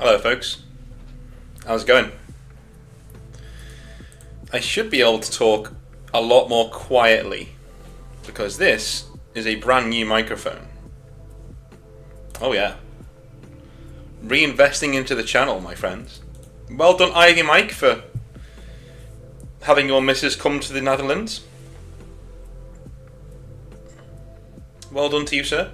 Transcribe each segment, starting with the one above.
Hello folks, how's it going? I should be able to talk a lot more quietly because this is a brand new microphone. Oh yeah. Reinvesting into the channel, my friends. Well done Ivy Mike for having your missus come to the Netherlands. Well done to you, sir.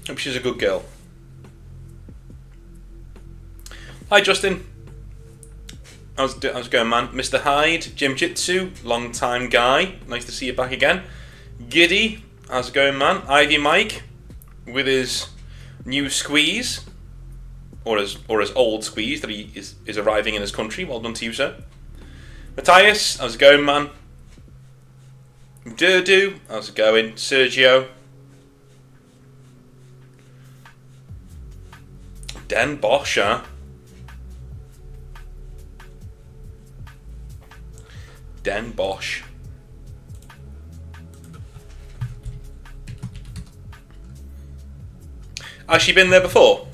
Hope she's a good girl. Hi Justin. How's it going, man? Mr. Hyde, Jim Jitsu, long time guy. Nice to see you back again. Giddy, how's it going, man? Ivy Mike with his new squeeze, or his old squeeze that he is arriving in his country. Well done to you, sir. Matthias, how's it going, man? Durdu, how's it going? Sergio. Den Bosch, huh? Den Bosch. Has she been there before?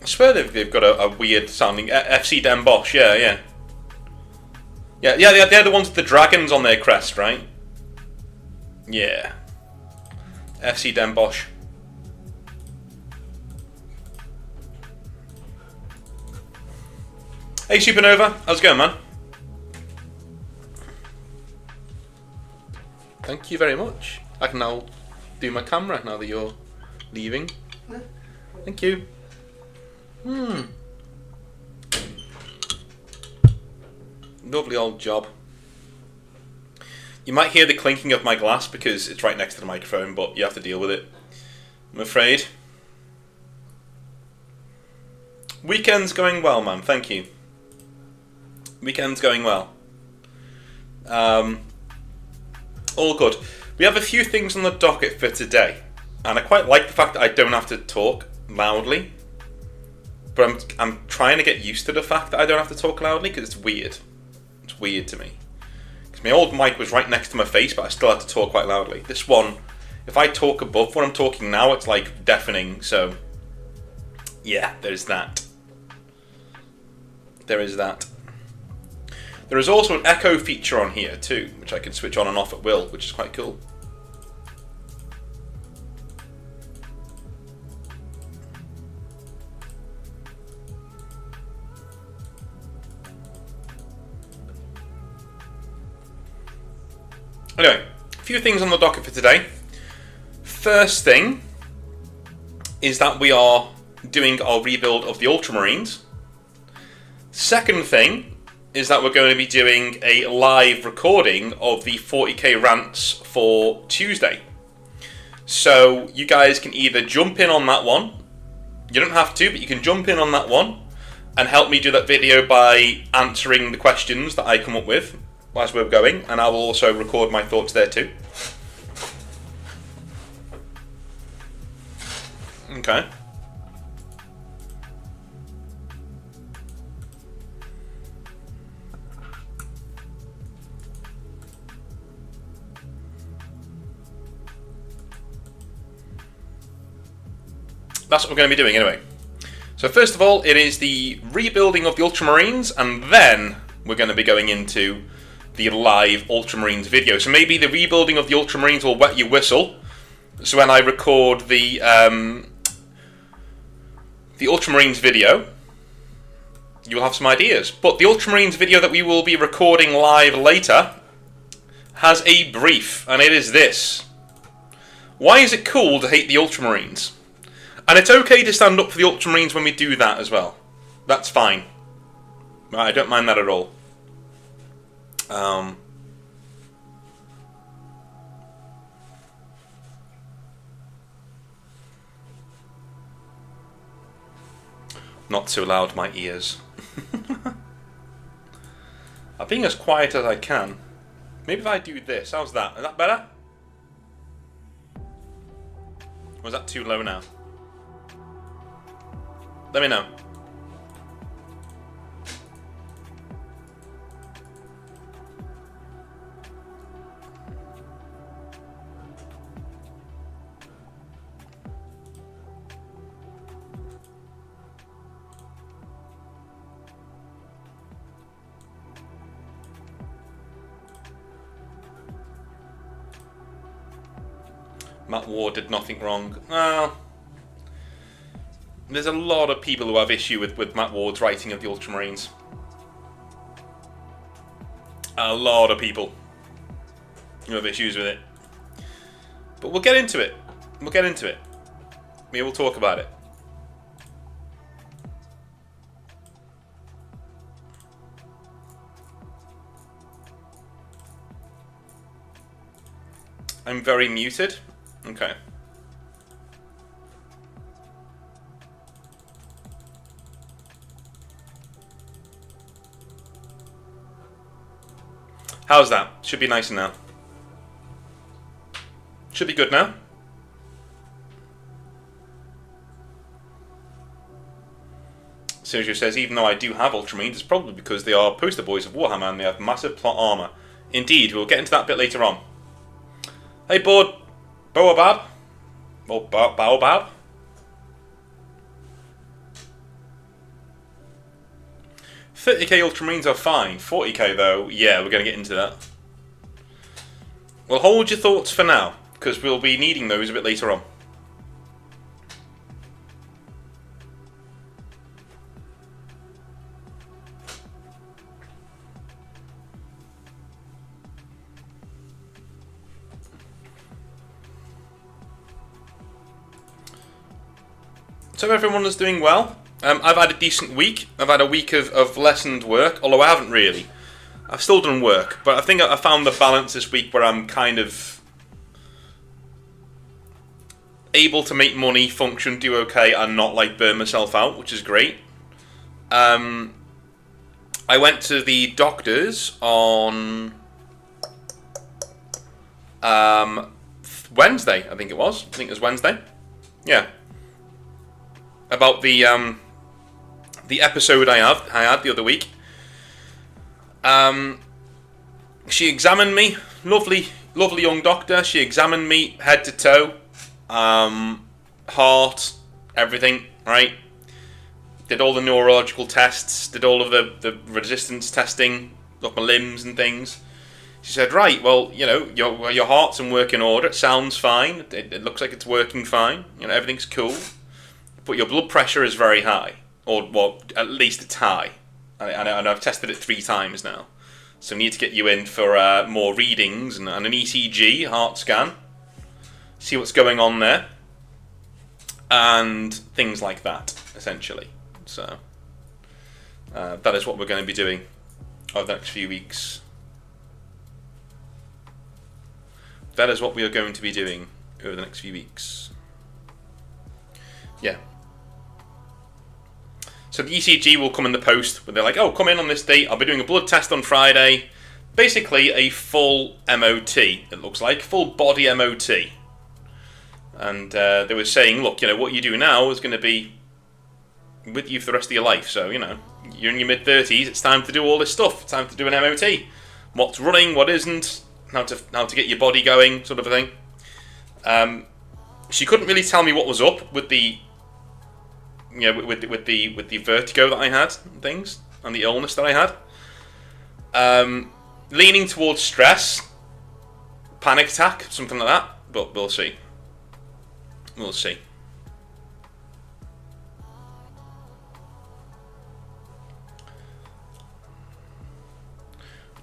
I swear they've got a weird sounding FC Den Bosch, yeah. Yeah, they're the ones with the dragons on their crest, right? Yeah. FC Den Bosch. Hey Supernova, how's it going, man? Thank you very much. I can now do my camera now that you're leaving. Thank you. Lovely old job. You might hear the clinking of my glass because it's right next to the microphone, but you have to deal with it, I'm afraid. Weekend's going well, man. Thank you. Weekend's going well. All good. We have a few things on the docket for today, and I quite like the fact that I don't have to talk loudly. But I'm trying to get used to the fact that I don't have to talk loudly because it's weird. It's weird to me. Because my old mic was right next to my face, but I still had to talk quite loudly. This one, if I talk above what I'm talking now, it's like deafening. So, yeah, there's that. There is that. There is also an echo feature on here too, which I can switch on and off at will, which is quite cool. Anyway, a few things on the docket for today. First thing is that we are doing our rebuild of the Ultramarines. Second thing is that we're going to be doing a live recording of the 40k Rants for Tuesday. So you guys can either jump in on that one, you don't have to, but you can jump in on that one and help me do that video by answering the questions that I come up with as we're going, and I will also record my thoughts there too. Okay. That's what we're going to be doing anyway. So first of all, it is the rebuilding of the Ultramarines, and then we're going to be going into the live Ultramarines video. So maybe the rebuilding of the Ultramarines will wet your whistle. So when I record the Ultramarines video, you'll have some ideas. But the Ultramarines video that we will be recording live later has a brief, and it is this. Why is it cool to hate the Ultramarines? And it's okay to stand up for the Ultramarines when we do that as well. That's fine. I don't mind that at all. Not too loud, my ears. I'm being as quiet as I can. Maybe if I do this, how's that? Is that better? Or is that too low now? Let me know. Matt Ward did nothing wrong. Well, there's a lot of people who have issue with Matt Ward's writing of the Ultramarines. A lot of people who have issues with it. But we'll get into it. We'll get into it. Maybe we'll talk about it. I'm very muted. Okay. How's that? Should be nicer now. Should be good now. Sergio says, even though I do have Ultramarines, it's probably because they are poster boys of Warhammer and they have massive plot armour. Indeed, we'll get into that bit later on. Hey, bud. Baobab? Or Baobab? $30k Ultramarines are fine. 40k though, yeah, we're going to get into that. Well, hold your thoughts for now, because we'll be needing those a bit later on. So everyone is doing well. I've had a decent week. I've had a week of lessened work, although I haven't really. I've still done work, but I think I found the balance this week where I'm kind of able to make money, function, do okay, and not like burn myself out, which is great. I went to the doctor's on Wednesday, I think it was. I think it was Wednesday. Yeah. About the episode I had the other week. She examined me. Lovely young doctor. She examined me head to toe, heart, everything. Right. Did all the neurological tests. Did all of the resistance testing of my limbs and things. She said, right, well, you know, your heart's in working order. It sounds fine. It looks like it's working fine. You know, everything's cool. But your blood pressure is very high. Or, well, at least it's high. And I've tested it 3 times now. So we need to get you in for more readings and an ECG, heart scan. See what's going on there. And things like that, essentially. So, that is what we're going to be doing over the next few weeks. That is what we are going to be doing over the next few weeks. Yeah. So the ECG will come in the post, where they're like, oh, come in on this date, I'll be doing a blood test on Friday. Basically a full MOT, it looks like, full body MOT. And they were saying, look, you know, what you do now is going to be with you for the rest of your life. So, you know, you're in your mid-30s, it's time to do all this stuff. It's time to do an MOT. What's running, what isn't, how to get your body going, sort of a thing. She couldn't really tell me what was up with the... You know, with the vertigo that I had and things, and the illness that I had. Leaning towards stress, panic attack, something like that, but we'll see. We'll see.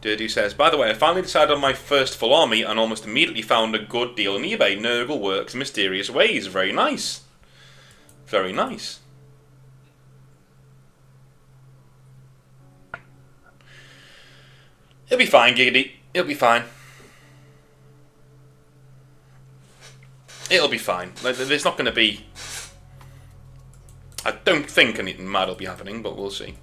Dirty says, by the way, I finally decided on my first full army and almost immediately found a good deal on eBay. Nurgle works in mysterious ways. Very nice. Very nice. It'll be fine, Giggity. It'll be fine. It'll be fine. There's not going to be... I don't think anything mad will be happening, but we'll see.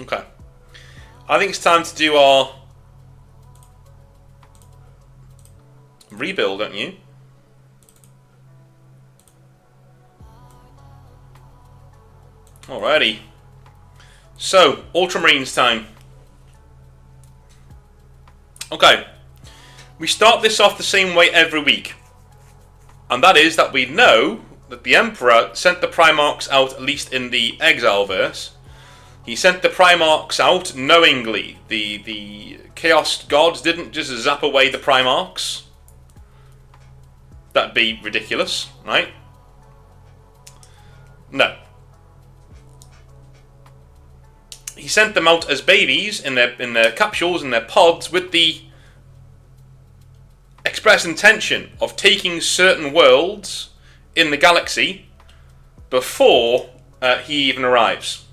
Okay. I think it's time to do our rebuild, don't you? Alrighty. So, Ultramarines time. Okay. We start this off the same way every week. And that is that we know that the Emperor sent the Primarchs out, at least in the Exile verse. He sent the Primarchs out knowingly. The Chaos Gods didn't just zap away the Primarchs. That'd be ridiculous, right? No. He sent them out as babies in their capsules, in their pods, with the express intention of taking certain worlds in the galaxy before he even arrives.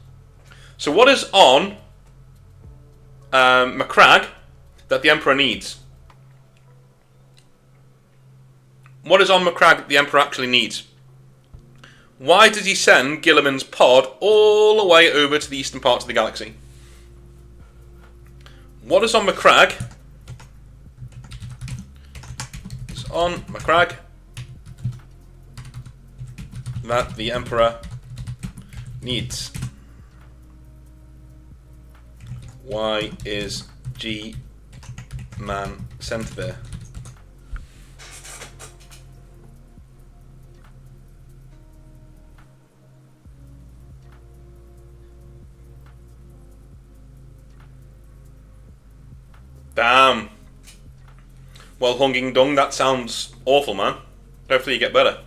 So what is on Macragge that the Emperor needs? What is on Macragge that the Emperor actually needs? Why did he send Guilliman's pod all the way over to the eastern parts of the galaxy? What is on Macragge? It's on Macragge that the Emperor needs. Why is G-Man sent there? Damn. Well, Hunging Dung, that sounds awful, man. Hopefully you get better.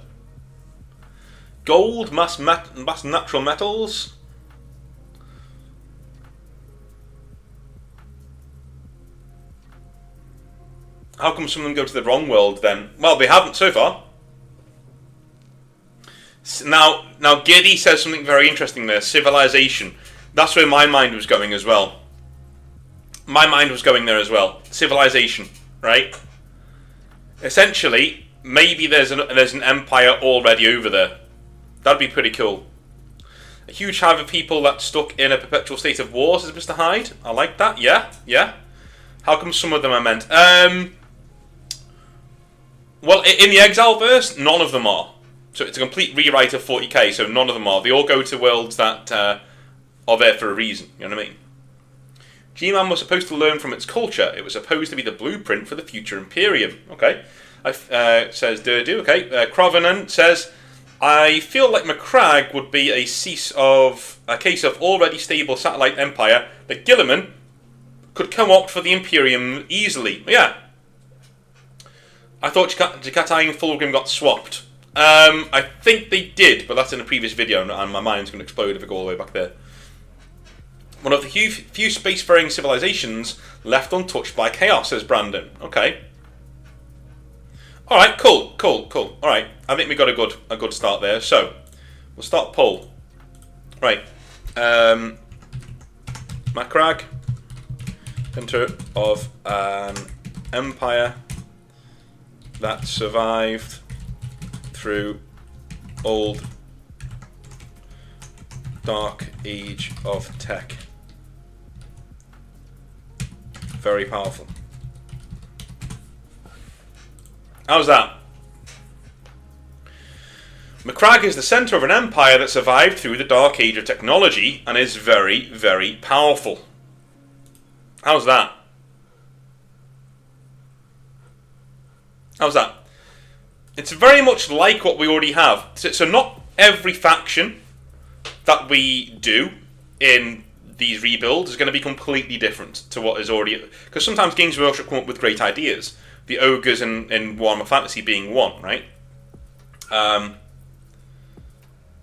Gold, mass natural metals. How come some of them go to the wrong world then? Well, they haven't so far. Now Giddy says something very interesting there. Civilization. That's where my mind was going as well. My mind was going there as well. Civilization, right? Essentially, maybe there's an empire already over there. That'd be pretty cool. A huge hive of people that's stuck in a perpetual state of war, says Mr. Hyde. I like that. Yeah. How come some of them are meant? Well, in the Exile verse, none of them are. So it's a complete rewrite of 40k, so none of them are. They all go to worlds that are there for a reason. You know what I mean? G-Man was supposed to learn from its culture. It was supposed to be the blueprint for the future Imperium. Okay. Says Durdu. Okay. Crovenant says, I feel like Macragge would be a case of already stable satellite empire that Guilliman could co-opt for the Imperium easily. Yeah. I thought Jacatai and Fulgrim got swapped. I think they did, but that's in a previous video, and my mind's going to explode if I go all the way back there. One of the few spacefaring civilizations left untouched by chaos, says Brandon. Okay. Alright, cool. Alright, I think we got a good start there. So, we'll start poll. Right. Macragge, center of an empire that survived through old dark age of tech. Very powerful. How's that? Macragge is the centre of an empire that survived through the dark age of technology and is very, very powerful. How's that? How's that? It's very much like what we already have. So not every faction that we do in these rebuilds is going to be completely different to what is already... Because sometimes Games Workshop come up with great ideas. The Ogres in Warhammer Fantasy being one, right?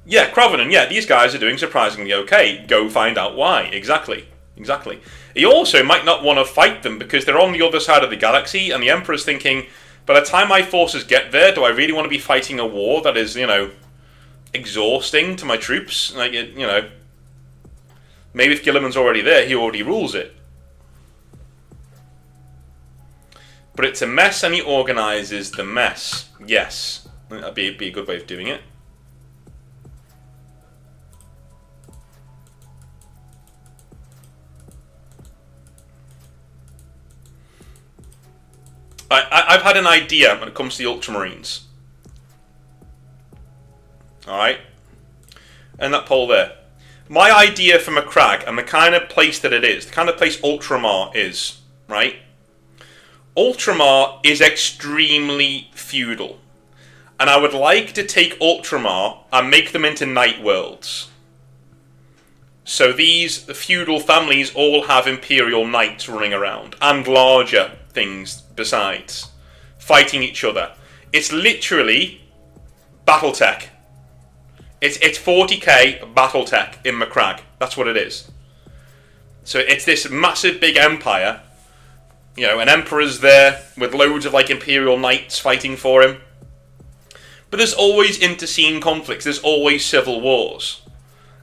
Yeah, Crovenant, yeah, these guys are doing surprisingly okay. Go find out why. Exactly. He also might not want to fight them because they're on the other side of the galaxy, and the Emperor's thinking, by the time my forces get there, do I really want to be fighting a war that is, exhausting to my troops? Like, maybe if Guilliman's already there, he already rules it. But it's a mess and he organises the mess. Yes. I think that'd be a good way of doing it. I've had an idea when it comes to the Ultramarines. Alright? And that pole there. My idea for Macragge, and the kind of place that it is, the kind of place Ultramar is, right? Ultramar is extremely feudal. And I would like to take Ultramar and make them into night worlds. So these feudal families all have imperial knights running around, and larger things besides, fighting each other. It's literally Battletech. It's 40k Battletech in Macragge. That's what it is. So it's this massive big empire. You know, an emperor's there with loads of like imperial knights fighting for him. But there's always interscene conflicts. There's always civil wars.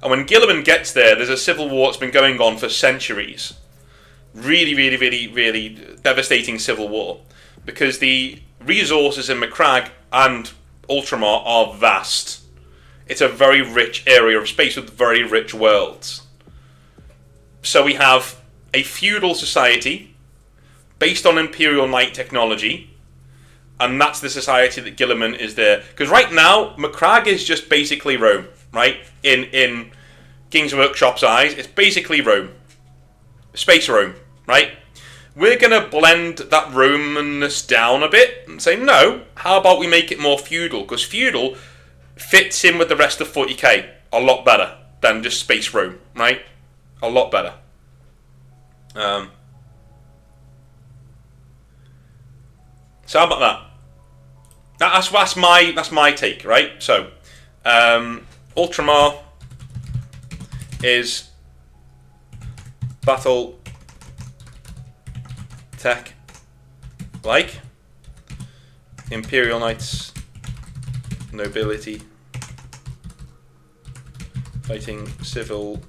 And when Guilliman gets there, there's a civil war that's been going on for centuries. Really, really, really, really devastating civil war. Because the resources in Macragge and Ultramar are vast. It's a very rich area of space with very rich worlds. So we have a feudal society based on Imperial Knight technology, and that's the society that Guilliman is there. Because right now, Macragge is just basically Rome, right? In King's Workshop's eyes, it's basically Rome. Space Rome, right? We're going to blend that Romanness down a bit and say, no, how about we make it more feudal? Because feudal fits in with the rest of 40k a lot better than just Space Rome, right? A lot better. So how about that? That's my take, right? So, Ultramar is battle tech like Imperial Knights, nobility, fighting civil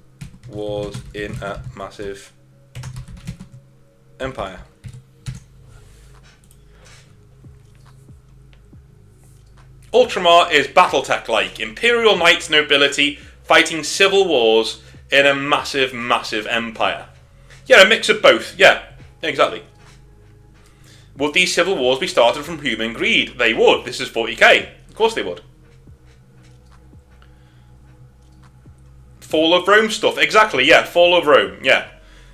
wars in a massive empire. Ultramar is Battletech-like, Imperial Knights nobility fighting civil wars in a massive, massive empire. Yeah, a mix of both. Yeah, exactly. Would these civil wars be started from human greed? They would. This is 40k. Of course they would. Fall of Rome stuff. Exactly, yeah. Fall of Rome, yeah.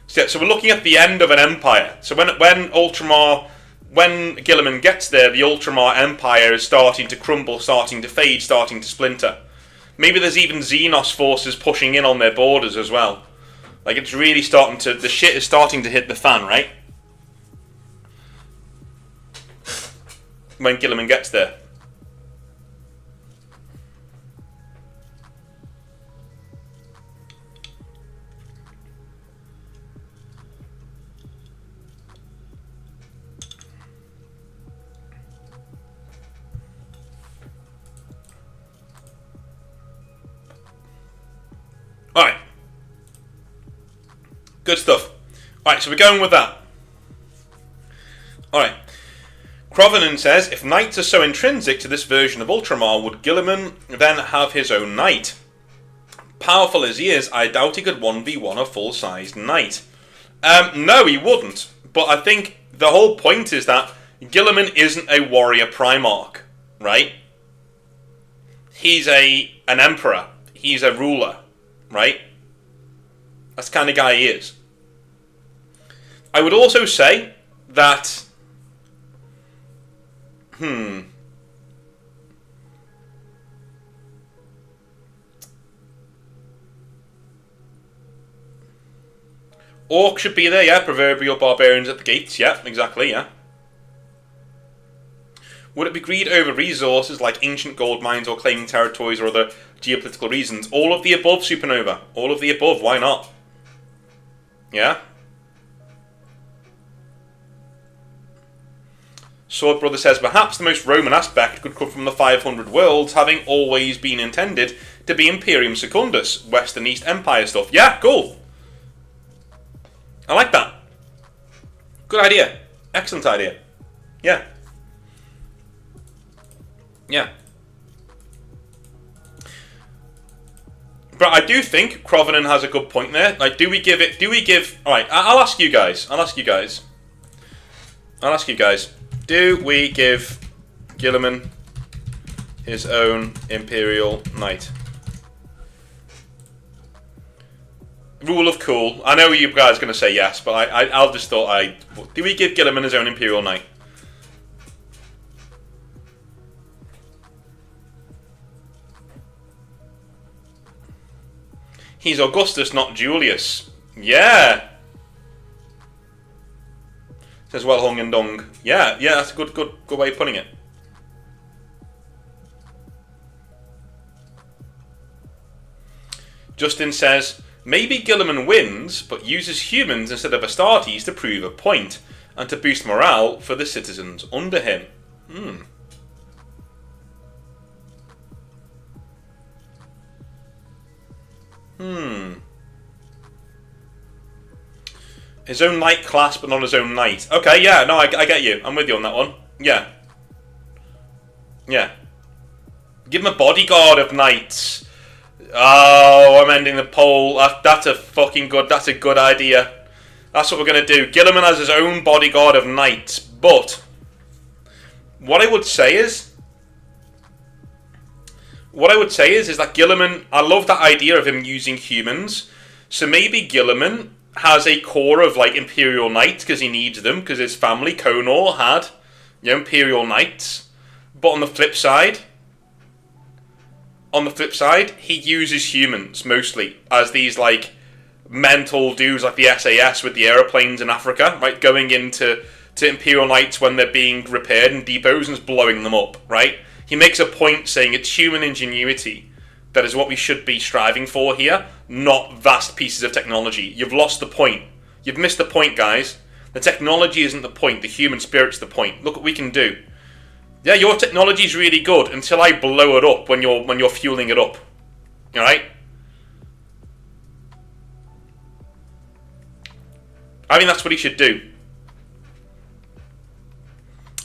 So we're looking at the end of an empire. So when Guilliman gets there, the Ultramar Empire is starting to crumble, starting to fade, starting to splinter. Maybe there's even Xenos forces pushing in on their borders as well. Like, it's really starting to... The shit is starting to hit the fan, right? When Guilliman gets there. Alright. Good stuff. Alright, so we're going with that. Alright. Crovenan says, if knights are so intrinsic to this version of Ultramar, would Guilliman then have his own knight? Powerful as he is, I doubt he could 1v1 a full-sized knight. No, he wouldn't. But I think the whole point is that Guilliman isn't a warrior primarch, right? He's an emperor. He's a ruler. Right? That's the kind of guy he is. I would also say that... Orc should be there, yeah. Proverbial barbarians at the gates, yeah. Exactly, yeah. Would it be greed over resources like ancient gold mines or claiming territories or other geopolitical reasons? All of the above, Supernova. All of the above, why not? Yeah? Sword Brother says, perhaps the most Roman aspect could come from the 500 worlds having always been intended to be Imperium Secundus, West and East Empire stuff. Yeah, cool. I like that. Good idea. Excellent idea. Yeah. Yeah. But I do think Crovenan has a good point there. Like, Alright, I'll ask you guys. Do we give Guilliman his own Imperial Knight? Rule of cool. I know you guys are going to say yes, but I'll just thought do we give Guilliman his own Imperial Knight? He's Augustus, not Julius. Yeah. Says well hung and dung. Yeah, that's a good way of putting it. Justin says, maybe Guilliman wins, but uses humans instead of Astartes to prove a point, and to boost morale for the citizens under him. His own knight class, but not his own knight. Okay, yeah, no, I get you. I'm with you on that one. Yeah. Yeah. Give him a bodyguard of knights. Oh, I'm ending the poll. That's a fucking good. That's a good idea. That's what we're gonna do. Guilliman has his own bodyguard of knights, but what I would say is that Guilliman. I love that idea of him using humans. So maybe Guilliman has a core of like Imperial Knights because he needs them because his family Conor had, Imperial Knights. But on the flip side, he uses humans mostly as these like mental dudes like the SAS with the aeroplanes in Africa, right? Going into Imperial Knights when they're being repaired in depots and blowing them up, right? He makes a point saying it's human ingenuity that is what we should be striving for here, not vast pieces of technology. You've lost the point. You've missed the point, guys. The technology isn't the point. The human spirit's the point. Look what we can do. Yeah, your technology's really good until I blow it up when you're fueling it up. Alright? I think that's what he should do.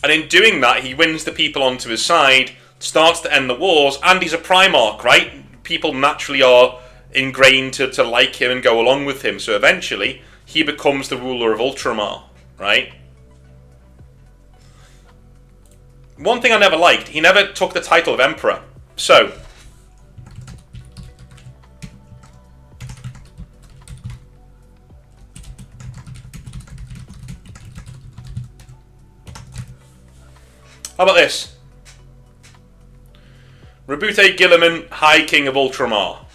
And in doing that, he wins the people onto his side, starts to end the wars, and he's a Primarch, right? People naturally are ingrained to like him and go along with him, so eventually he becomes the ruler of Ultramar, right? One thing I never liked, he never took the title of Emperor. So, how about this? Rebute Guilliman, High King of Ultramar.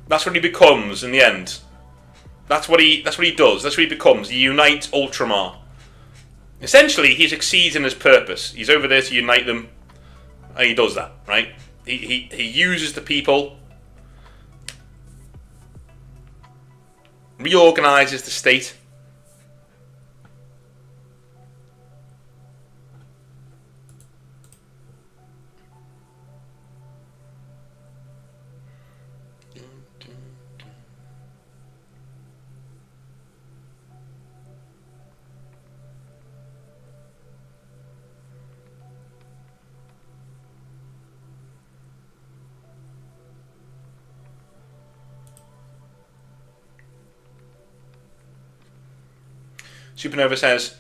That's what he becomes in the end. That's what he does. That's what he becomes. He unites Ultramar. Essentially, he succeeds in his purpose. He's over there to unite them, and he does that, right? He uses the people, reorganizes the state. Supernova says,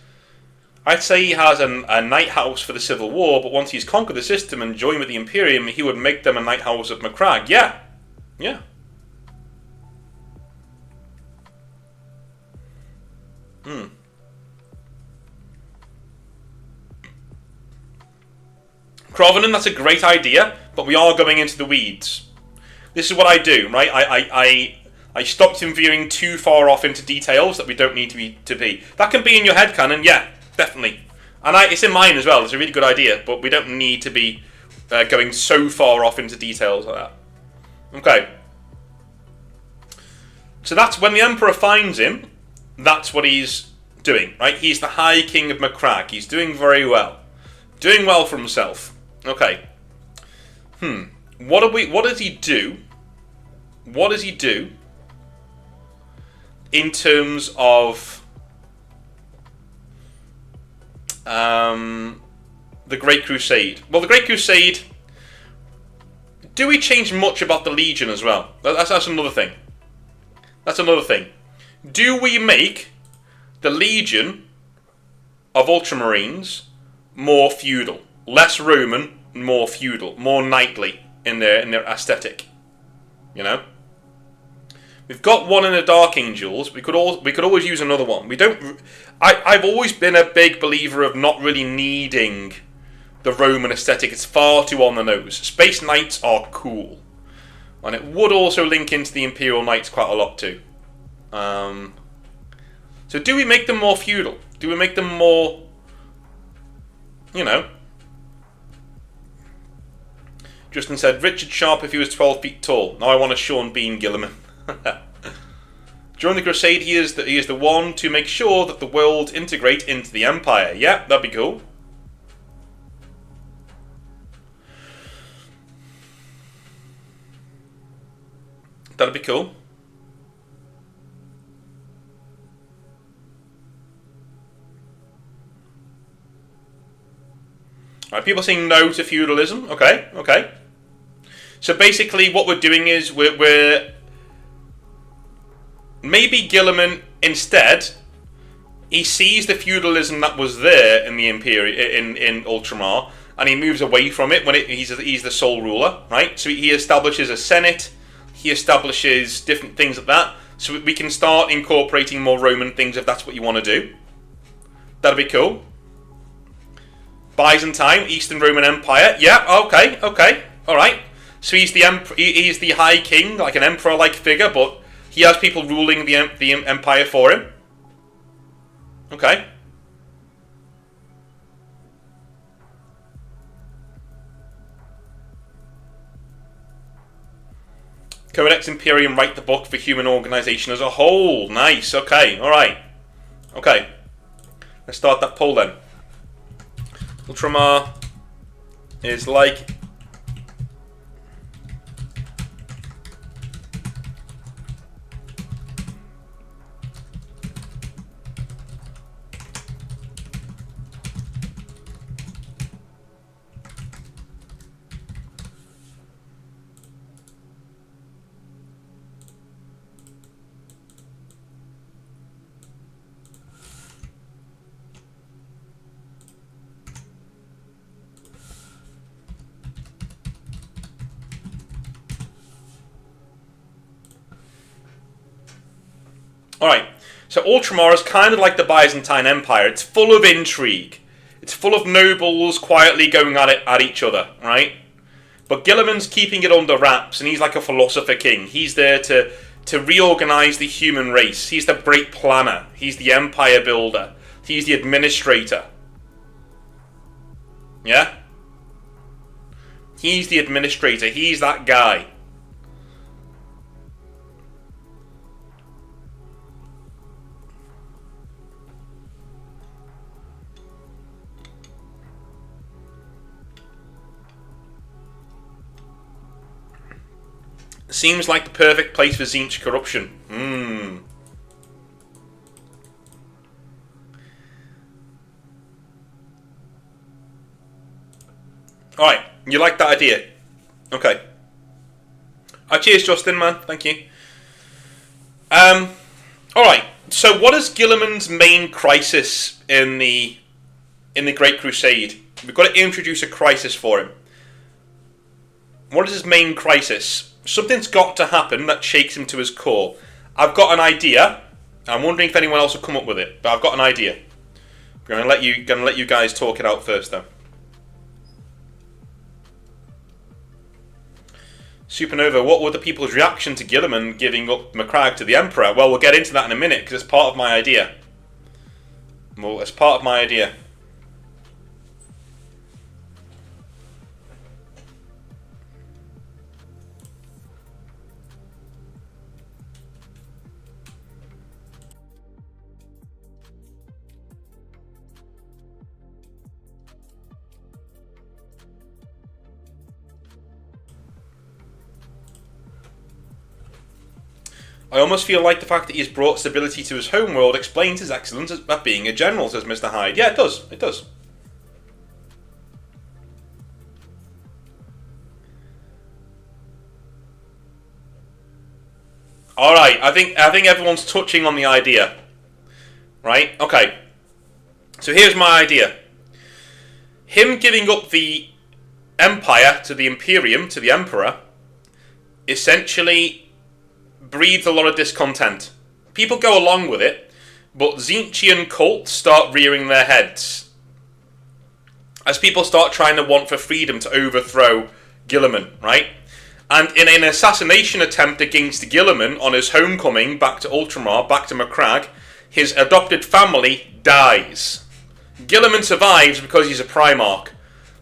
I'd say he has a night house for the Civil War, but once he's conquered the system and joined with the Imperium, he would make them a night house of Macragge. Yeah. Yeah. Crovenant, that's a great idea, but we are going into the weeds. This is what I do, right? I stopped him veering too far off into details that we don't need to be. That can be in your headcanon, yeah, definitely. And it's in mine as well. It's a really good idea, but we don't need to be going so far off into details like that. Okay. So that's when the Emperor finds him, that's what he's doing, right? He's the High King of Macragge. He's doing very well. Doing well for himself. Okay. What does he do? What does he do in terms of the Great Crusade? Well, the Great Crusade, do we change much about the Legion as well? That's another thing. That's another thing. Do we make the Legion of Ultramarines more feudal. Less Roman, more feudal. More knightly in their aesthetic. You know? We've got one in the Dark Angels. We could always use another one. We don't. I've always been a big believer of not really needing the Roman aesthetic. It's far too on the nose. Space Knights are cool, and it would also link into the Imperial Knights quite a lot too. So do we make them more feudal? Do we make them more, you know? Justin said, Richard Sharp if he was 12 feet tall. Now I want a Sean Bean Guilliman. During the Crusade, he is the one to make sure that the world integrate into the Empire. Yeah, that'd be cool. That'd be cool. Alright, people saying no to feudalism. Okay, okay. So basically what we're doing is we're maybe Guilliman instead, he sees the feudalism that was there in the in Ultramar, and he moves away from it when he's the sole ruler, right? So he establishes a senate, he establishes different things like that, so we can start incorporating more Roman things if that's what you want to do. That'd be cool. Byzantine, Eastern Roman Empire. Yeah, okay, okay, all right. So he's the High King, like an emperor-like figure, but he has people ruling the empire for him. Okay. Codex Imperium write the book for human organization as a whole. Nice. Okay. All right. Okay. Let's start that poll then. Ultramar is like Alright, so Ultramar is kind of like the Byzantine Empire. It's full of intrigue. It's full of nobles quietly going at each other, right? But Guilliman's keeping it under wraps, and he's like a philosopher king. He's there to reorganize the human race. He's the great planner. He's the empire builder. He's the administrator. Yeah? He's the administrator. He's that guy. Seems like the perfect place for Tzeentch corruption. Alright, you like that idea? Okay. Cheers, Justin, man. Thank you. Alright, so what is Guilliman's main crisis in the Great Crusade? We've got to introduce a crisis for him. What is his main crisis? Something's got to happen that shakes him to his core. I've got an idea. I'm wondering if anyone else will come up with it, but I've got an idea. I'm going to let you guys talk it out first, though. Supernova, what were the people's reaction to Guilliman giving up Macragge to the Emperor? Well, we'll get into that in a minute, because it's part of my idea. Well, it's part of my idea. I almost feel like the fact that he's brought stability to his homeworld explains his excellence at being a general, says Mr. Hyde. Yeah, it does. It does. Alright, I think everyone's touching on the idea. Right? Okay. So here's my idea. Him giving up the Empire to the Imperium, to the Emperor, essentially breeds a lot of discontent. People go along with it, but Tzeentchian cults start rearing their heads as people start trying to want for freedom to overthrow Guilliman, right? And in an assassination attempt against Guilliman on his homecoming back to Ultramar, back to Macragge, his adopted family dies. Guilliman survives because he's a Primarch,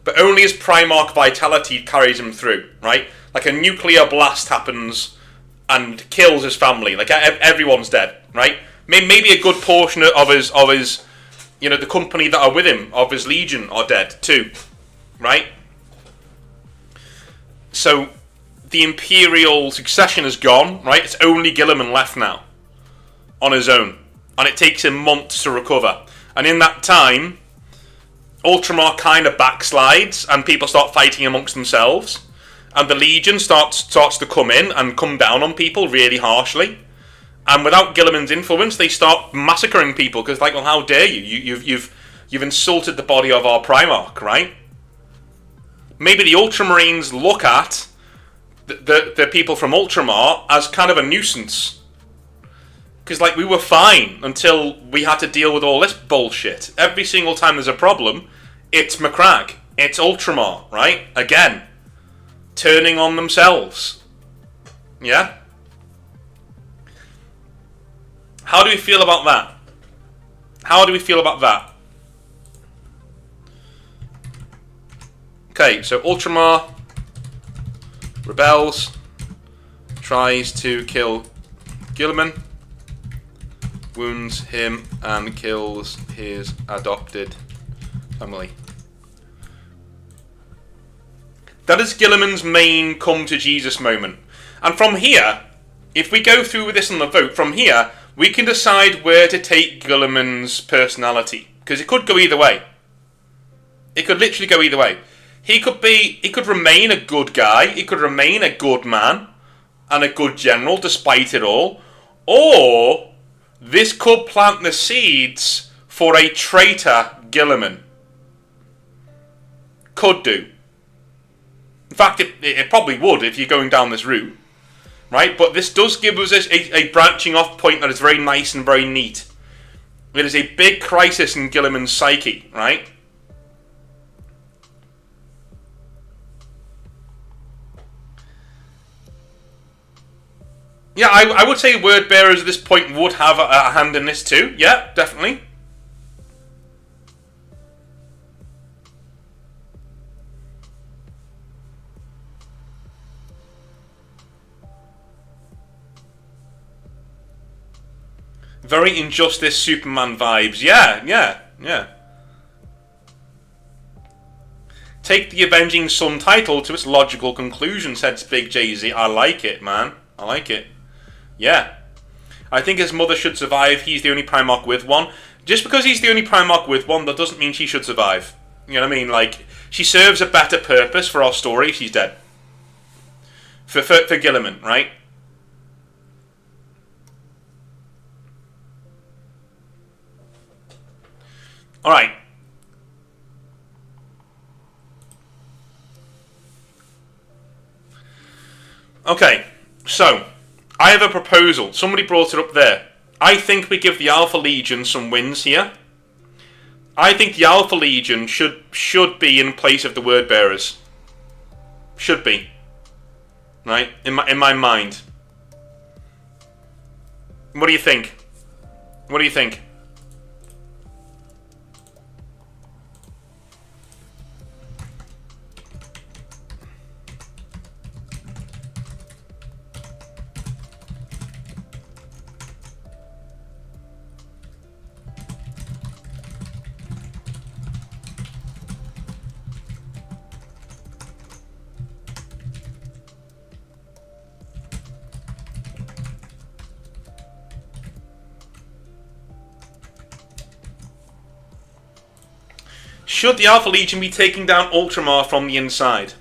but only his Primarch vitality carries him through, right? Like a nuclear blast happens and kills his family. Like everyone's dead, right? Maybe a good portion of his, the company that are with him, of his legion, are dead too, right? So the Imperial succession is gone, right? It's only Guilliman left now, on his own, and it takes him months to recover. And in that time, Ultramar kind of backslides, and people start fighting amongst themselves, and the Legion starts to come in and come down on people really harshly. And without Guilliman's influence, they start massacring people because, like, well, how dare you? You've insulted the body of our Primarch, right? Maybe the Ultramarines look at the people from Ultramar as kind of a nuisance. Because, like, we were fine until we had to deal with all this bullshit. Every single time there's a problem, it's Macragge. It's Ultramar, right? Again. Turning on themselves. Yeah? How do we feel about that? How do we feel about that? Okay, so Ultramar rebels, tries to kill Guilliman, wounds him and kills his adopted family. That is Guilliman's main come to Jesus moment. And from here, if we go through with this on the vote, from here, we can decide where to take Guilliman's personality. Because it could go either way. It could literally go either way. He could remain a good guy, he could remain a good man, and a good general despite it all. Or this could plant the seeds for a traitor Guilliman. Could do. In fact, it probably would if you're going down this route. Right? But this does give us a branching off point that is very nice and very neat. It is a big crisis in Guilliman's psyche, right? Yeah, I would say word bearers at this point would have a hand in this too. Yeah, definitely. Very Injustice Superman vibes. Yeah. Take the Avenging Son title to its logical conclusion, said Big Jay-Z. I like it, man. I like it. Yeah. I think his mother should survive. He's the only Primarch with one. Just because he's the only Primarch with one, that doesn't mean she should survive. You know what I mean? Like, she serves a better purpose for our story if she's dead. For Guilliman, right? Alright. Okay, so I have a proposal. Somebody brought it up there. I think we give the Alpha Legion some wins here. I think the Alpha Legion should be in place of the Word Bearers. Should be. Right? In my mind. What do you think? What do you think? Should the Alpha Legion be taking down Ultramar from the inside?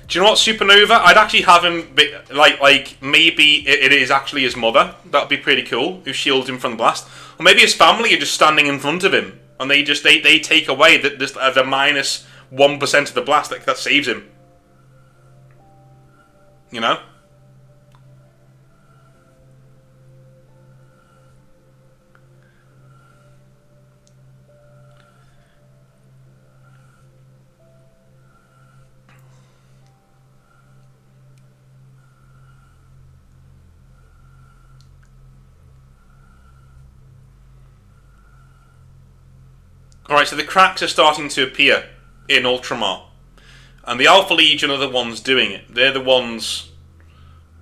Do you know what, Supernova? I'd actually have him be, like maybe it is actually his mother. That'd be pretty cool. Who shields him from the blast, or maybe his family are just standing in front of him and they take away the -1% of the blast that saves him. You know. Alright, so the cracks are starting to appear in Ultramar. And the Alpha Legion are the ones doing it. They're the ones,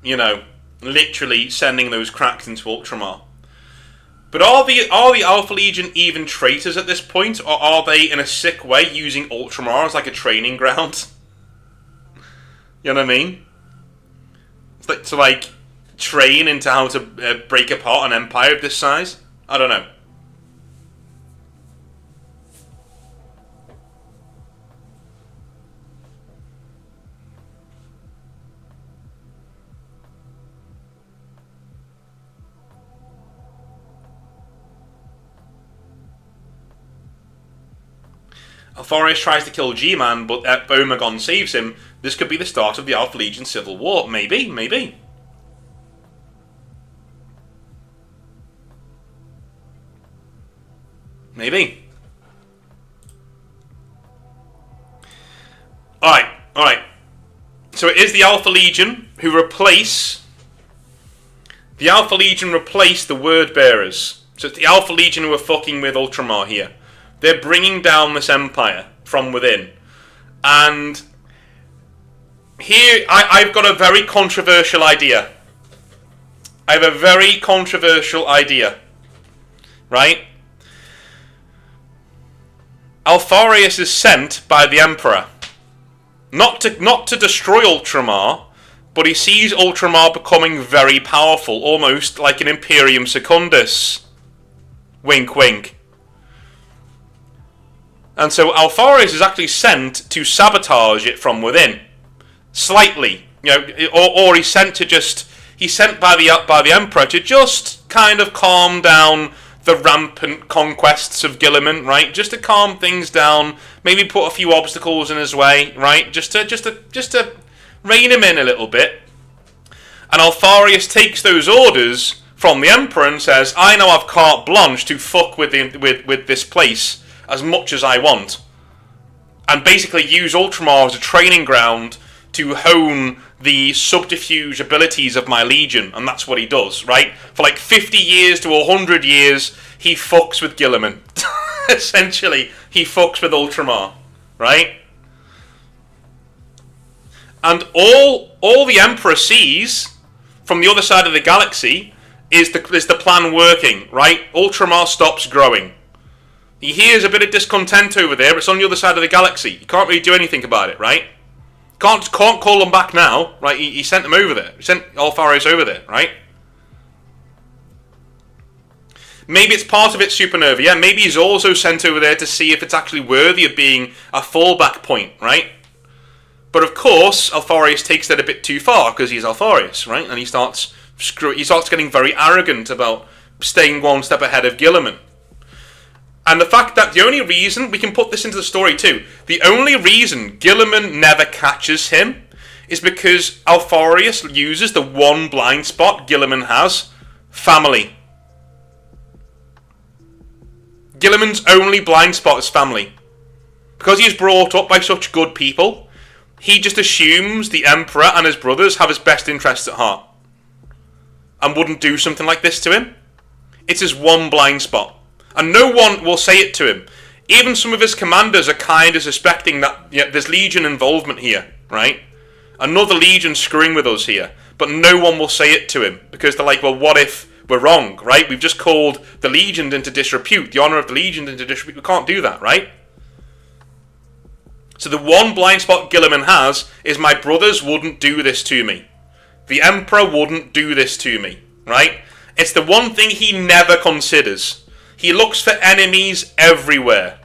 you know, literally sending those cracks into Ultramar. But are the Alpha Legion even traitors at this point? Or are they, in a sick way, using Ultramar as like a training ground? You know what I mean? It's like to, like, train into how to break apart an empire of this size? I don't know. Alpharius tries to kill G-Man, but Omegon saves him. This could be the start of the Alpha Legion Civil War. Maybe, maybe. Maybe. Alright. So it is the Alpha Legion who replace... The Alpha Legion replace the Word Bearers. So it's the Alpha Legion who are fucking with Ultramar here. They're bringing down this empire from within. And here, I've got a very controversial idea. I have a very controversial idea. Right? Alpharius is sent by the Emperor. Not to destroy Ultramar, but he sees Ultramar becoming very powerful, almost like an Imperium Secundus. Wink, wink. And so Alpharius is actually sent to sabotage it from within, slightly, you know, or he's sent by the Emperor to just kind of calm down the rampant conquests of Guilliman, right? Just to calm things down, maybe put a few obstacles in his way, right? Just to rein him in a little bit. And Alpharius takes those orders from the Emperor and says, "I now have carte blanche to fuck with this place as much as I want, and basically use Ultramar as a training ground to hone the subterfuge abilities of my legion." And that's what he does, right? For like 50 years to 100 years, he fucks with Guilliman. Essentially, he fucks with Ultramar, right? And all the Emperor sees from the other side of the galaxy is the plan working, right? Ultramar stops growing. He hears a bit of discontent over there, but it's on the other side of the galaxy. You can't really do anything about it, right? Can't call them back now, right? He sent them over there. He sent Alpharius over there, right? Maybe it's part of it, Supernova. Yeah, maybe he's also sent over there to see if it's actually worthy of being a fallback point, right? But of course, Alpharius takes that a bit too far because he's Alpharius, right? And he starts getting very arrogant about staying one step ahead of Guilliman. And the fact that the only reason, we can put this into the story too, the only reason Guilliman never catches him is because Alpharius uses the one blind spot Guilliman has: family. Guilliman's only blind spot is family. Because he's brought up by such good people, he just assumes the Emperor and his brothers have his best interests at heart and wouldn't do something like this to him. It's his one blind spot. And no one will say it to him. Even some of his commanders are kind of suspecting that there's Legion involvement here, right? Another Legion screwing with us here. But no one will say it to him. Because they're like, well, what if we're wrong, right? We've just called the Legion into disrepute. The honour of the Legion into disrepute. We can't do that, right? So the one blind spot Guilliman has is my brothers wouldn't do this to me. The Emperor wouldn't do this to me, right? It's the one thing he never considers. He looks for enemies everywhere.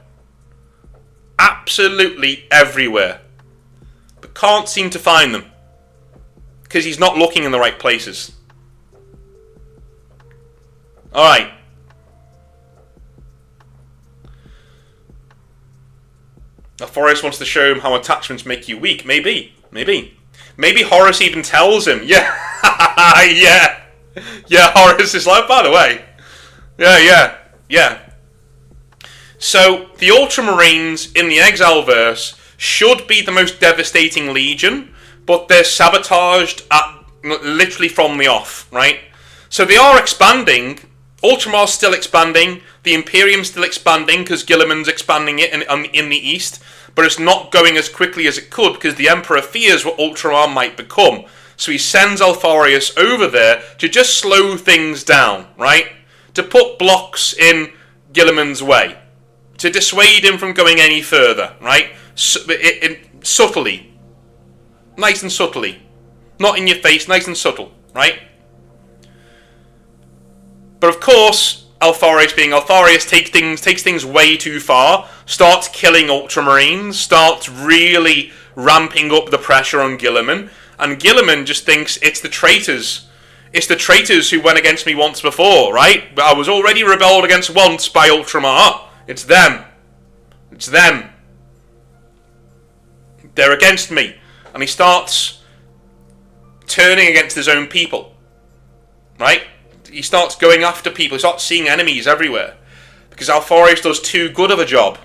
Absolutely everywhere. but can't seem to find them. Because he's not looking in the right places. Alright. Forrest wants to show him how attachments make you weak. Maybe. Maybe Horace even tells him. Yeah. Yeah, Horace is like, by the way. Yeah. So, the Ultramarines in the Exileverse should be the most devastating legion, but they're sabotaged literally from the off, right? So they are expanding. Ultramar's still expanding. The Imperium's still expanding because Guilliman's expanding it in the east. But it's not going as quickly as it could because the Emperor fears what Ultramar might become. So he sends Alfarius over there to just slow things down, right? To put blocks in Guilliman's way. To dissuade him from going any further, right? Subtly. Nice and subtly. Not in your face, nice and subtle, right? But of course, Alfarius being Alfarius takes things way too far, starts killing Ultramarines, starts really ramping up the pressure on Guilliman, and Guilliman just thinks it's the traitors. It's the traitors who went against me once before, right? But I was already rebelled against once by Ultramar. It's them. It's them. They're against me. And he starts turning against his own people. Right? He starts going after people. He starts seeing enemies everywhere. Because Alfarius does too good of a job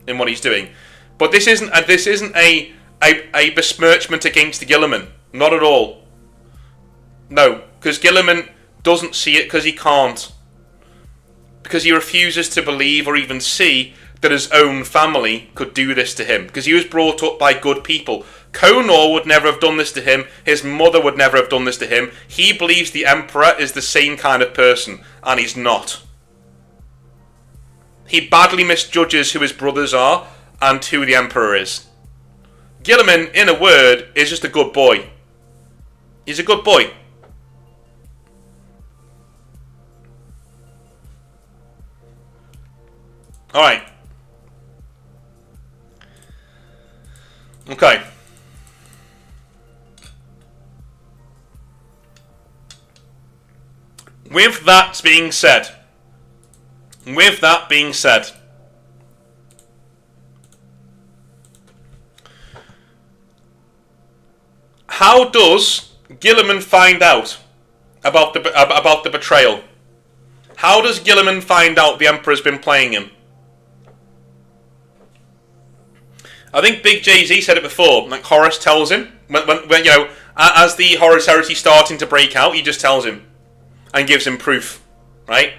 in what he's doing. But this isn't a besmirchment against Guilliman. Not at all. No. Because Guilliman doesn't see it because he can't. Because he refuses to believe or even see that his own family could do this to him. Because he was brought up by good people. Conor would never have done this to him. His mother would never have done this to him. He believes the Emperor is the same kind of person. And he's not. He badly misjudges who his brothers are and who the Emperor is. Guilliman, in a word, is just a good boy. He's a good boy. Alright. Okay. With that being said, how does Guilliman find out about the betrayal? How does Guilliman find out the Emperor's been playing him? I think Big Jay-Z said it before. Like Horace tells him when you know, as the Horus Heresy starting to break out, he just tells him and gives him proof, right?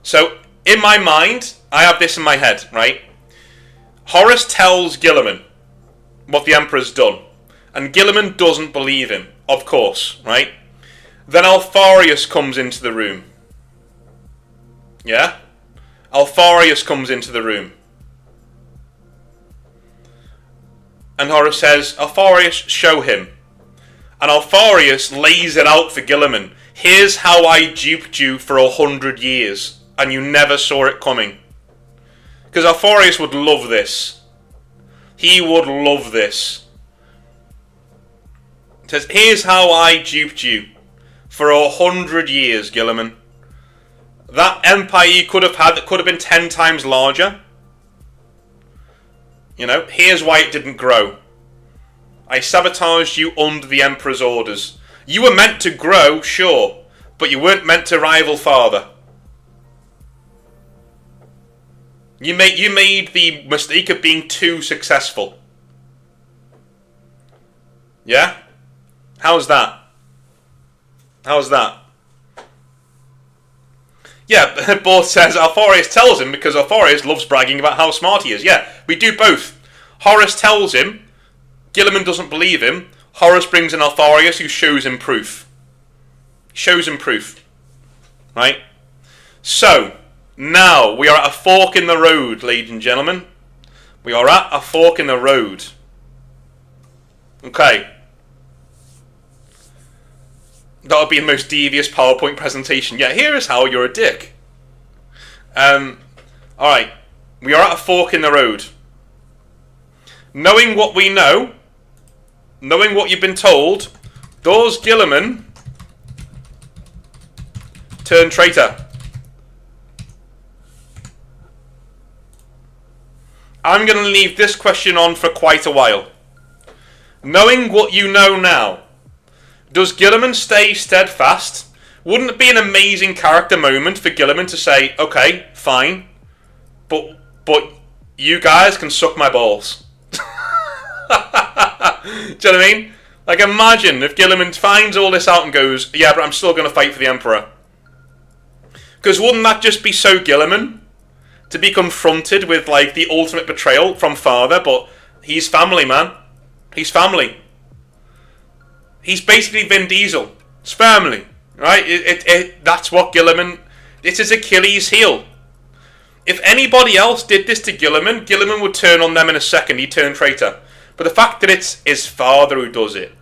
So in my mind, I have this in my head, right? Horace tells Guilliman what the Emperor's done, and Guilliman doesn't believe him, of course, right? Then Alfarius comes into the room. Yeah? Alfarius comes into the room. And Horace says, Alfarius, show him. And Alfarius lays it out for Guilliman. Here's how I duped you for 100 years. And you never saw it coming. Because Alfarius would love this. He would love this. It says, here's how I duped you for 100 years, Guilliman. That empire you could have had that could have been 10 times larger. You know, here's why it didn't grow. I sabotaged you under the Emperor's orders. You were meant to grow, sure, but you weren't meant to rival father. You made the mistake of being too successful. Yeah? How's that? How's that? Yeah, Bort says Alfarius tells him because Alfarius loves bragging about how smart he is. Yeah, we do both. Horace tells him, Guilliman doesn't believe him. Horace brings in Alfarius who shows him proof. Shows him proof. Right? So, now we are at a fork in the road, ladies and gentlemen. We are at a fork in the road. Okay. That would be the most devious PowerPoint presentation. Yeah, here is how you're a dick. Alright. We are at a fork in the road. knowing what we know, knowing what you've been told, does Guilliman turn traitor? I'm going to leave this question on for quite a while. Knowing what you know now, does Guilliman stay steadfast? Wouldn't it be an amazing character moment for Guilliman to say, okay, fine, but you guys can suck my balls? Do you know what I mean? Like, imagine if Guilliman finds all this out and goes, yeah, but I'm still going to fight for the Emperor. Because wouldn't that just be so Guilliman? To be confronted with, like, the ultimate betrayal from father, but he's family, man. He's family. He's basically Vin Diesel. It's family, right? That's what Guilliman... It's his Achilles heel. If anybody else did this to Guilliman, Guilliman would turn on them in a second. He'd turn traitor. But the fact that it's his father who does it,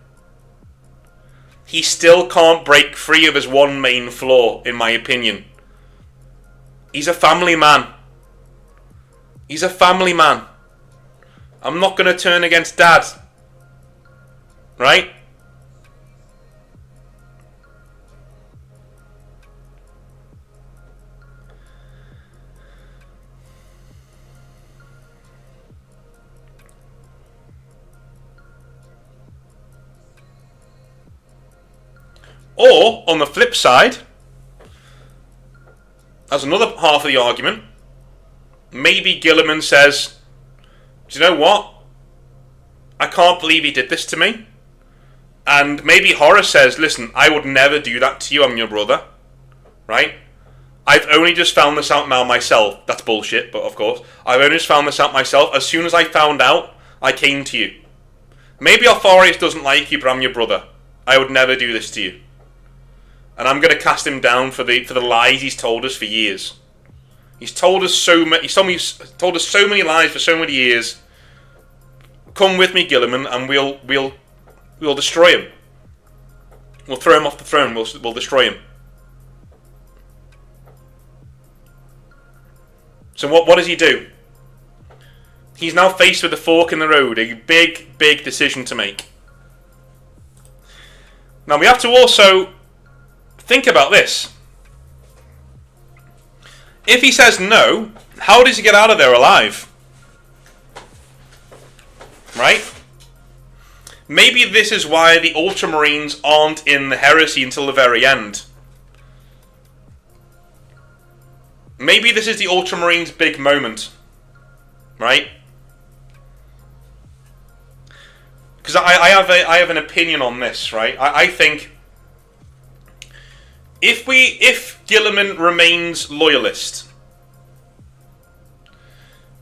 he still can't break free of his one main flaw, in my opinion. He's a family man. He's a family man. I'm not going to turn against Dad. Right? Or, on the flip side, as another half of the argument, maybe Guilliman says, do you know what? I can't believe he did this to me. And maybe Horace says, listen, I would never do that to you, I'm your brother. Right? I've only just found this out now myself. That's bullshit, but of course. I've only just found this out myself. As soon as I found out, I came to you. Maybe Alfarius doesn't like you, but I'm your brother. I would never do this to you. And I'm going to cast him down for the lies he's told us for years. He's told us so many. He's told us so many lies for so many years. Come with me, Guilliman, and we'll destroy him. We'll throw him off the throne. We'll destroy him. So what does he do? He's now faced with a fork in the road, a big decision to make. Now we have to also think about this. If he says no, how does he get out of there alive? Right? Maybe this is why the Ultramarines aren't in the Heresy until the very end. Maybe this is the Ultramarines' big moment. Right? Because I have an opinion on this, right? I think if Guilliman remains loyalist,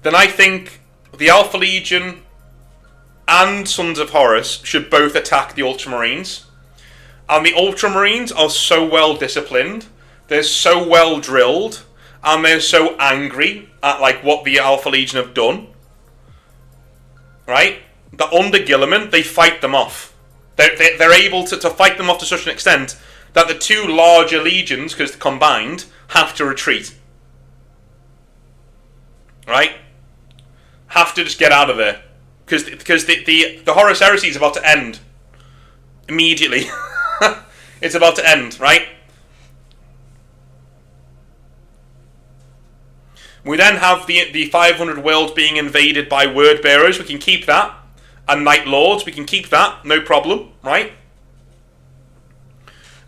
then I think the Alpha Legion and Sons of Horus should both attack the Ultramarines. And the Ultramarines are so well disciplined, they're so well drilled, and they're so angry at like what the Alpha Legion have done, right? That under Guilliman, they fight them off. They're able to fight them off to such an extent that the two larger legions, because combined, have to retreat. Right? Have to just get out of there. Because the Horus Heresy is about to end. Immediately. It's about to end, right? We then have the 500 worlds being invaded by word bearers. We can keep that. And Night Lords, we can keep that, no problem, right?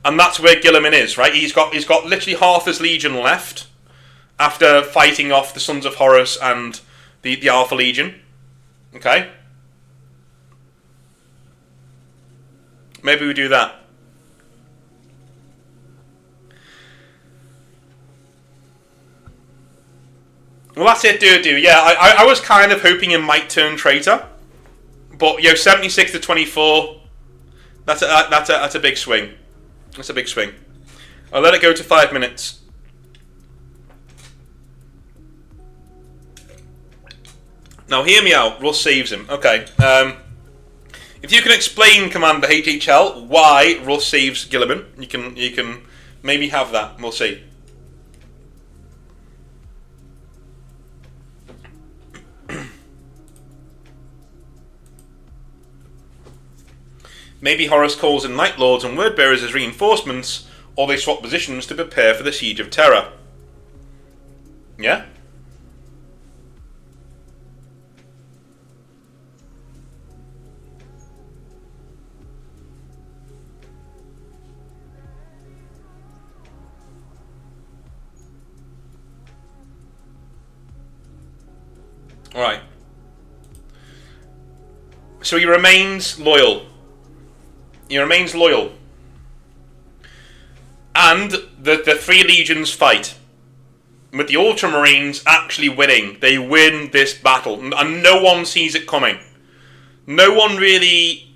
And that's where Guilliman is, right? He's got literally half his legion left after fighting off the Sons of Horus and the Alpha Legion. Okay? Maybe we do that. Well, that's it, do. Yeah, I was kind of hoping he might turn traitor. But, 76 to 24, that's a big swing. That's a big swing. I'll let it go to 5 minutes. Now, hear me out. Russ saves him. Okay. If you can explain, Commander HHL, why Russ saves Guilliman, you can maybe have that. We'll see. Maybe Horus calls in Night Lords and Word Bearers as reinforcements, or they swap positions to prepare for the Siege of Terror. Yeah? Alright. So he remains loyal. He remains loyal. And the three legions fight. With the Ultramarines actually winning. They win this battle. And no one sees it coming. No one really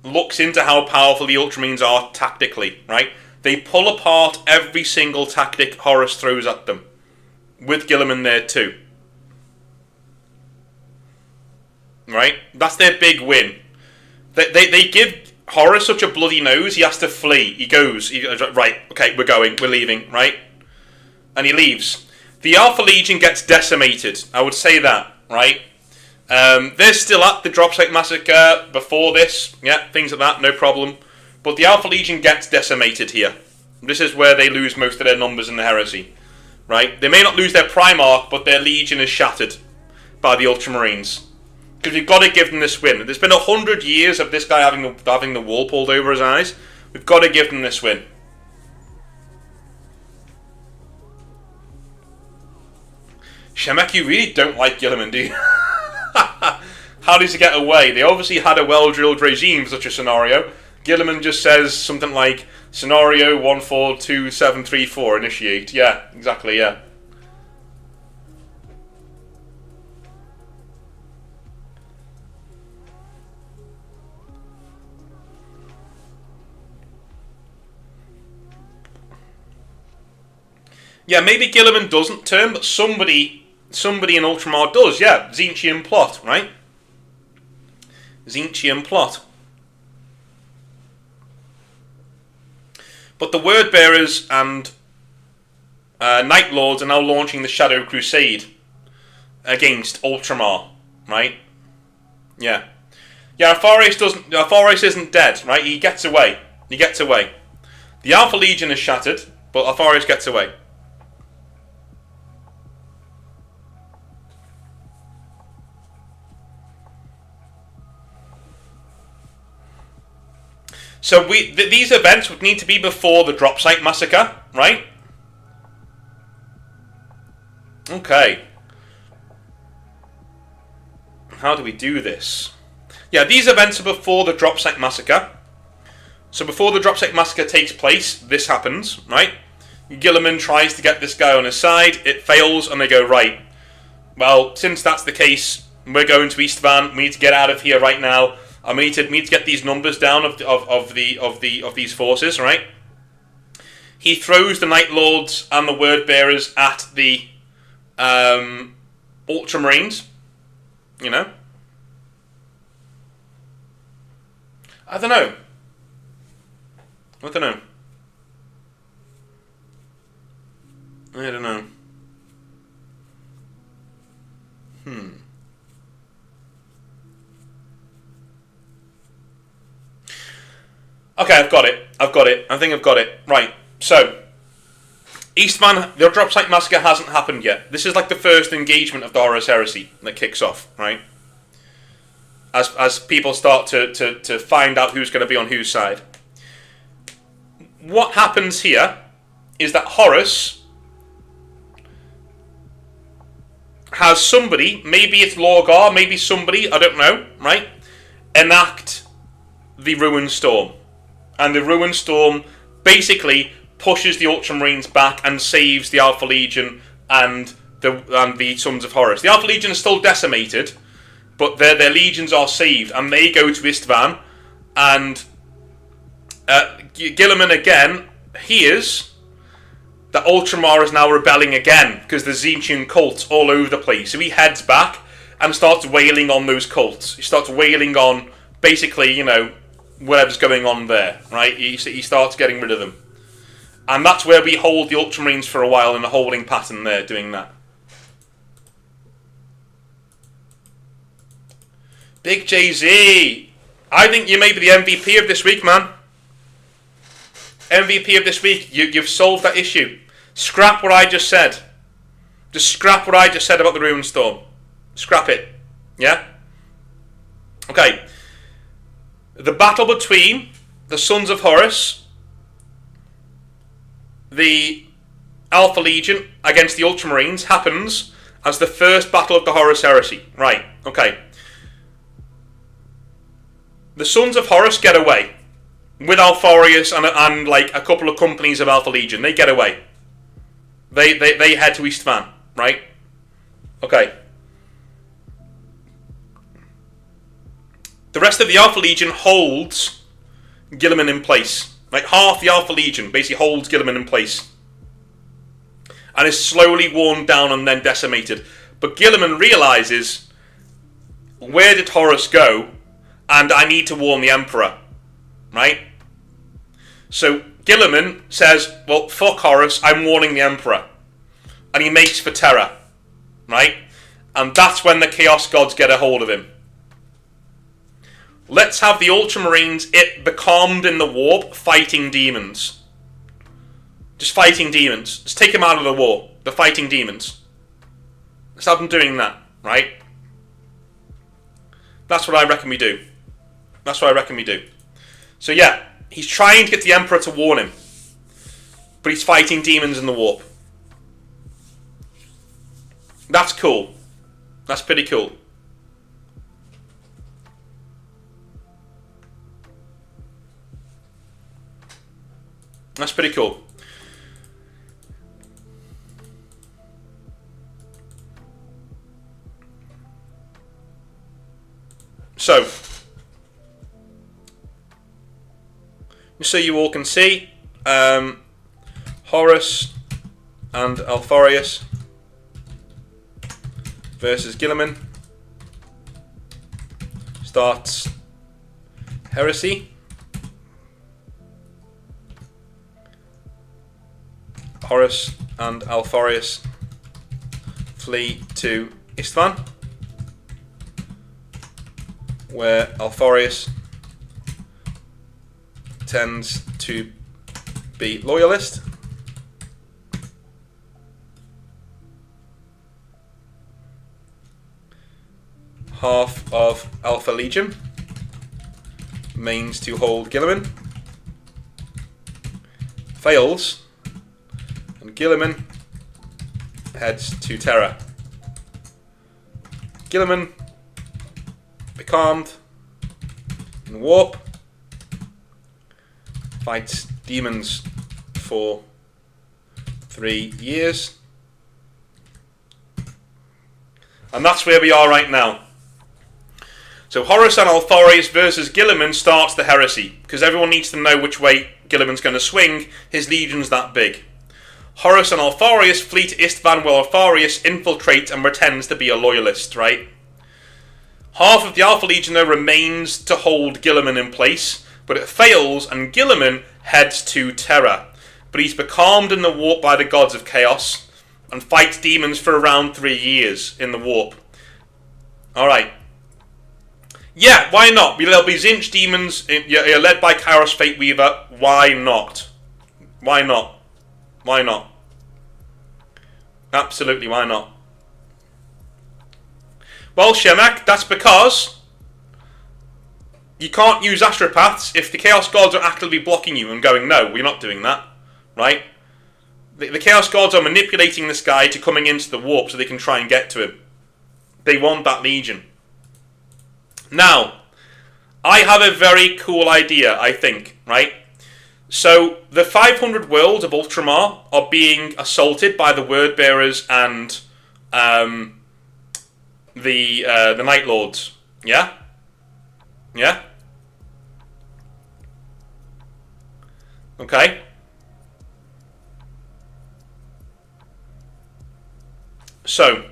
looks into how powerful the Ultramarines are tactically, right? They pull apart every single tactic Horus throws at them. With Guilliman there too. Right? That's their big win. They give Horus such a bloody nose, he has to flee. He goes, right, okay, we're going, we're leaving, right? And he leaves. The Alpha Legion gets decimated, I would say that, right? They're still at the Drop Site Massacre before this, yeah, things like that, no problem. But the Alpha Legion gets decimated here. This is where they lose most of their numbers in the Heresy, right? They may not lose their Primarch, but their Legion is shattered by the Ultramarines. Because we've got to give them this win. There's been 100 years of this guy having the wool pulled over his eyes. We've got to give them this win. Shemek, you really don't like Guilliman, do you? How does he get away? They obviously had a well-drilled regime for such a scenario. Guilliman just says something like, scenario 142734, initiate. Yeah, exactly, yeah. Yeah, maybe Guilliman doesn't turn, but somebody in Ultramar does. Yeah, Tzeentchian plot, right? Tzeentchian plot. But the Word Bearers and Night Lords are now launching the Shadow Crusade against Ultramar, right? Yeah. Yeah, Alpharis isn't dead, right? He gets away. He gets away. The Alpha Legion is shattered, but Alpharis gets away. So these events would need to be before the Drop Site Massacre, right? Okay. How do we do this? Yeah, these events are before the Drop Site Massacre. So before the Drop Site Massacre takes place, this happens, right? Guilliman tries to get this guy on his side, it fails, and they go, right, well, since that's the case, we're going to East Van, we need to get out of here right now. I need to get these numbers down of these forces, right? He throws the Night Lords and the Word Bearers at the Ultramarines. You know? I don't know. I don't know. Okay, I've got it. I think I've got it. Right, so Eastman, the Drop Site Massacre hasn't happened yet. This is like the first engagement of the Horus Heresy that kicks off, right? As people start to find out who's going to be on whose side. What happens here is that Horus has somebody, maybe it's Lorgar, maybe somebody, I don't know, right? Enact the Ruin Storm. And the Ruin Storm basically pushes the Ultramarines back and saves the Alpha Legion and the Sons of Horus. The Alpha Legion is still decimated, but their legions are saved, and they go to Istvan, and Guilliman again hears that Ultramar is now rebelling again, because there's Tzeentchian cults all over the place. So he heads back and starts wailing on those cults. He starts wailing on, basically, you know, whatever's going on there, right? He starts getting rid of them. And that's where we hold the Ultramarines for a while in a holding pattern there, doing that. Big Jay-Z! I think you may be the MVP of this week, man. MVP of this week. You've solved that issue. Scrap what I just said. Just scrap what I just said about the Ruin Storm. Scrap it. Yeah? Okay. The battle between the Sons of Horus, the Alpha Legion against the Ultramarines happens as the first battle of the Horus Heresy. Right, okay. The Sons of Horus get away with Alfarius and like a couple of companies of Alpha Legion. They get away. They head to East Van, right? Okay. The rest of the Alpha Legion holds Guilliman in place. Like half the Alpha Legion basically holds Guilliman in place. And is slowly worn down and then decimated. But Guilliman realises, where did Horus go? And I need to warn the Emperor. Right? So Guilliman says, well, fuck Horus, I'm warning the Emperor. And he makes for Terra. Right? And that's when the Chaos Gods get a hold of him. Let's have the Ultramarines, becalmed in the warp, fighting demons. Just fighting demons. Just take them out of the war. The fighting demons. Let's have them doing that, right? That's what I reckon we do. That's what I reckon we do. So yeah, he's trying to get the Emperor to warn him. But he's fighting demons in the warp. That's cool. That's pretty cool. That's pretty cool. So, just so you all can see, Horus and Alfarius versus Guilliman starts Heresy. Horus and Alfarius flee to Istvan, where Alfarius tends to be loyalist. Half of Alpha Legion means to hold Guilliman. Fails. And Guilliman heads to Terra. Guilliman, becalmed in warp, fights demons for 3 years. And that's where we are right now. So Horus and Alfarius versus Guilliman starts the Heresy, because everyone needs to know which way Guilliman's going to swing. His legion's that big. Horus and Alfarius flee to Istvan, where Alfarius infiltrates and pretends to be a loyalist, right? Half of the Alpha Legion though remains to hold Guilliman in place, but it fails and Guilliman heads to Terra. But he's becalmed in the warp by the gods of chaos and fights demons for around 3 years in the warp. Alright. Yeah, why not? There'll be Zinch demons, you're led by Kairos Fate Weaver. Why not? Why not? Why not? Absolutely, why not? Well, Shemak, that's because you can't use astropaths if the Chaos Gods are actively blocking you and going, no, we're not doing that, right? The Chaos Gods are manipulating this guy to coming into the warp so they can try and get to him. They want that legion. Now, I have a very cool idea, I think, right? So, the 500 worlds of Ultramar are being assaulted by the Word Bearers and the Night Lords. Yeah? Yeah? Okay. So,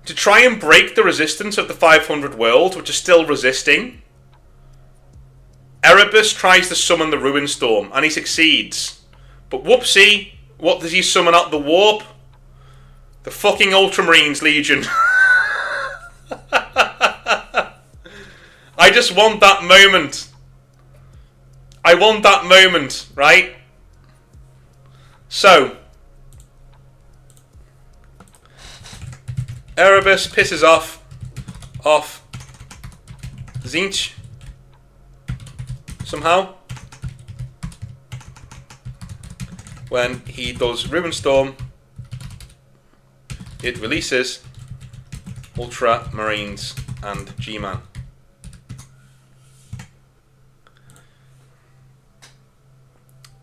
to try and break the resistance of the 500 worlds, which are still resisting, Erebus tries to summon the Ruin Storm, and he succeeds. But whoopsie, what does he summon out the warp? The fucking Ultramarines Legion. I just want that moment. I want that moment, right? So, Erebus pisses off Tzeentch somehow when he does Ruinstorm. It releases Ultramarines and G-Man.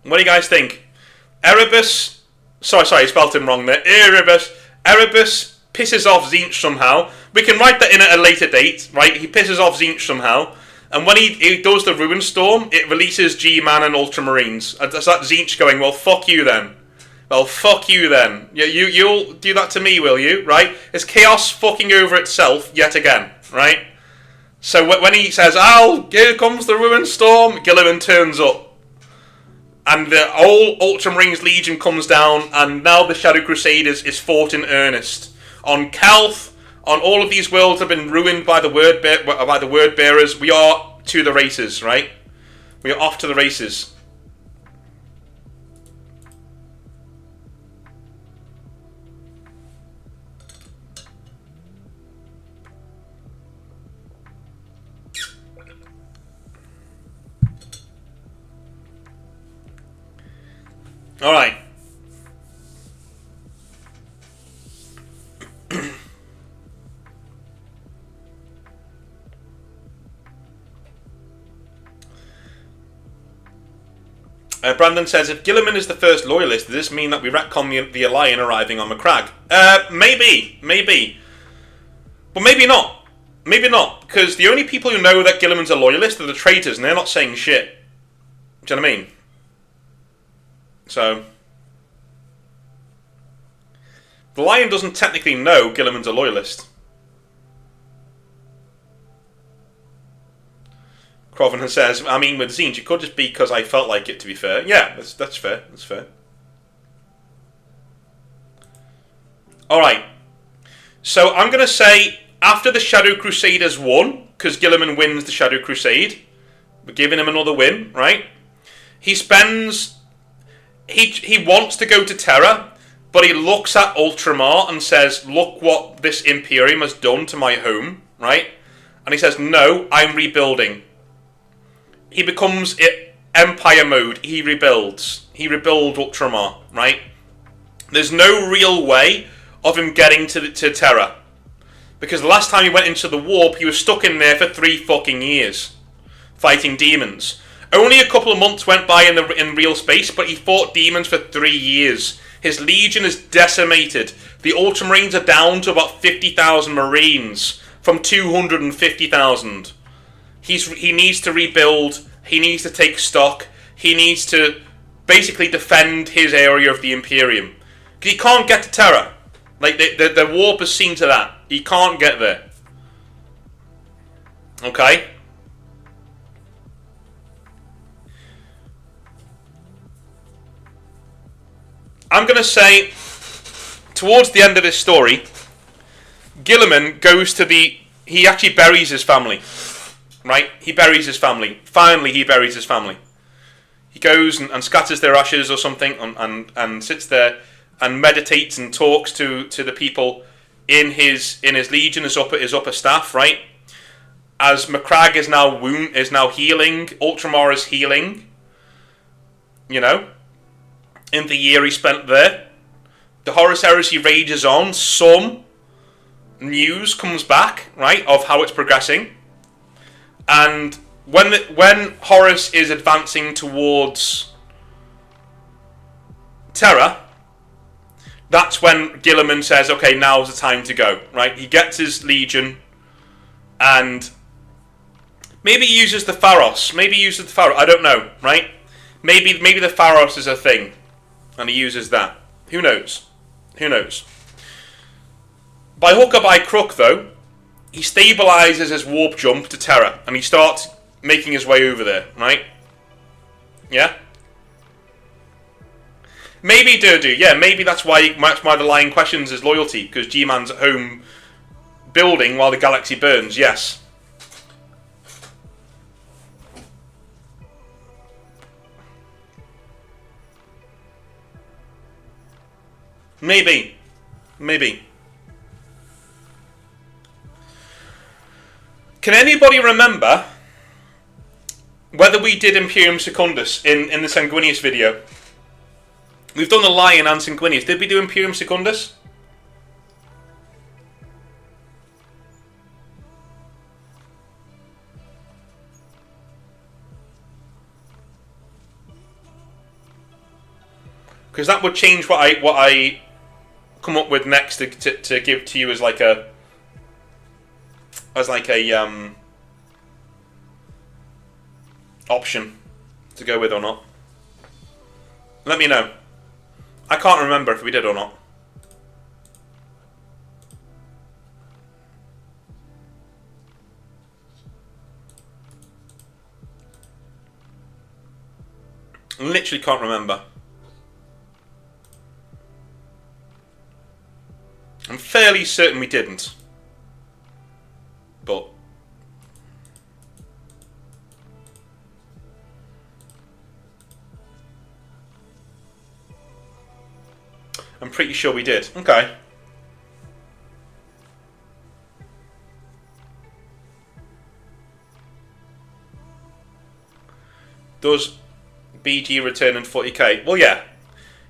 What do you guys think? Erebus, sorry, I spelled him wrong there. Erebus pisses off Tzeentch somehow. We can write that in at a later date, right? He pisses off Tzeentch somehow. And when he does the Ruinstorm, it releases G-Man and Ultramarines. That's that Tzeentch going, well, fuck you then. Well, fuck you then. You'll do that to me, will you? Right? It's chaos fucking over itself yet again, right? So when he says, here comes the Ruinstorm, Guilliman turns up. And the whole Ultramarines Legion comes down, and now the Shadow Crusade is fought in earnest. On Kelth, on all of these worlds have been ruined by the word bearers. We are to the races, right? We are off to the races. All right. Brandon says, if Guilliman is the first loyalist, does this mean that we retcon the Alliance arriving on Macragge? Maybe. But maybe not. Maybe not, because the only people who know that Guilliman's a loyalist are the traitors, and they're not saying shit. Do you know what I mean? So, the Lion doesn't technically know Guilliman's a loyalist. Croven says, I mean, with Tzeentch, it could just be because I felt like it, to be fair. Yeah, that's fair. That's fair. Alright. So, I'm going to say, after the Shadow Crusaders won, because Guilliman wins the Shadow Crusade, we're giving him another win, right? He spends... He wants to go to Terra, but he looks at Ultramar and says, look what this Imperium has done to my home, right? And he says, no, I'm rebuilding. He becomes Empire mode. He rebuilds. He rebuilds Ultramar, right? There's no real way of him getting to Terra. Because the last time he went into the warp, he was stuck in there for 3 fucking years. Fighting demons. Only a couple of months went by in real space, but he fought demons for 3 years. His legion is decimated. The Ultramarines are down to about 50,000 Marines from 250,000. He needs to rebuild. He needs to take stock. He needs to basically defend his area of the Imperium. Because he can't get to Terra. Like, the warp has seen to that. He can't get there. Okay? I'm going to say, towards the end of this story, Guilliman goes to he actually buries his family. Right? He buries his family. Finally, he buries his family. He goes and scatters their ashes or something and sits there and meditates and talks to the people in his legion, his upper staff, right? As Macragge is now healing, Ultramar is healing, you know, in the year he spent there. The Horus Heresy rages on. Some news comes back, right, of how it's progressing. And when Horus is advancing towards Terra, that's when Guilliman says, okay, now's the time to go, right? He gets his legion and maybe he uses the Pharos. I don't know, right? Maybe the Pharos is a thing and he uses that. Who knows? Who knows? By hook or by crook, though, he stabilises his warp jump to Terra and he starts making his way over there, right? Yeah? Maybe Durdu, yeah, maybe that's why the Lion questions his loyalty, because G-Man's at home building while the galaxy burns, yes. Maybe. Maybe. Can anybody remember whether we did Imperium Secundus in the Sanguinius video? We've done the Lion and Sanguinius. Did we do Imperium Secundus? Because that would change what I come up with next to give to you as like a option to go with or not. Let me know. I can't remember if we did or not. Literally can't remember. I'm fairly certain we didn't. But I'm pretty sure we did. Okay. Does BG return in 40k? Well, yeah.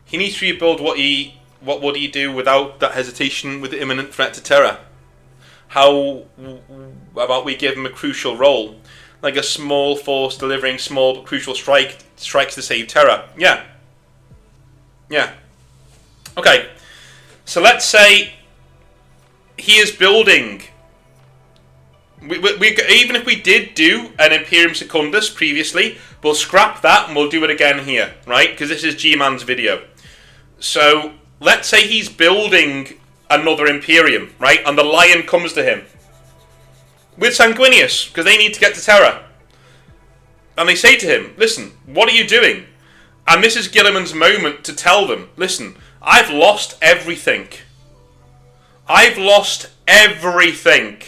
He needs to rebuild what would he do without that hesitation with the imminent threat to Terra? How about we give him a crucial role? Like a small force delivering small but crucial strikes to save Terra. Yeah. Yeah. Okay. So let's say he is building... even if we did do an Imperium Secundus previously, we'll scrap that and we'll do it again here, right? Because this is G-Man's video. So let's say he's building another Imperium, right? And the Lion comes to him with Sanguinius, because they need to get to Terra. And they say to him, listen, what are you doing? And this is Guilliman's moment to tell them, listen, I've lost everything. I've lost everything.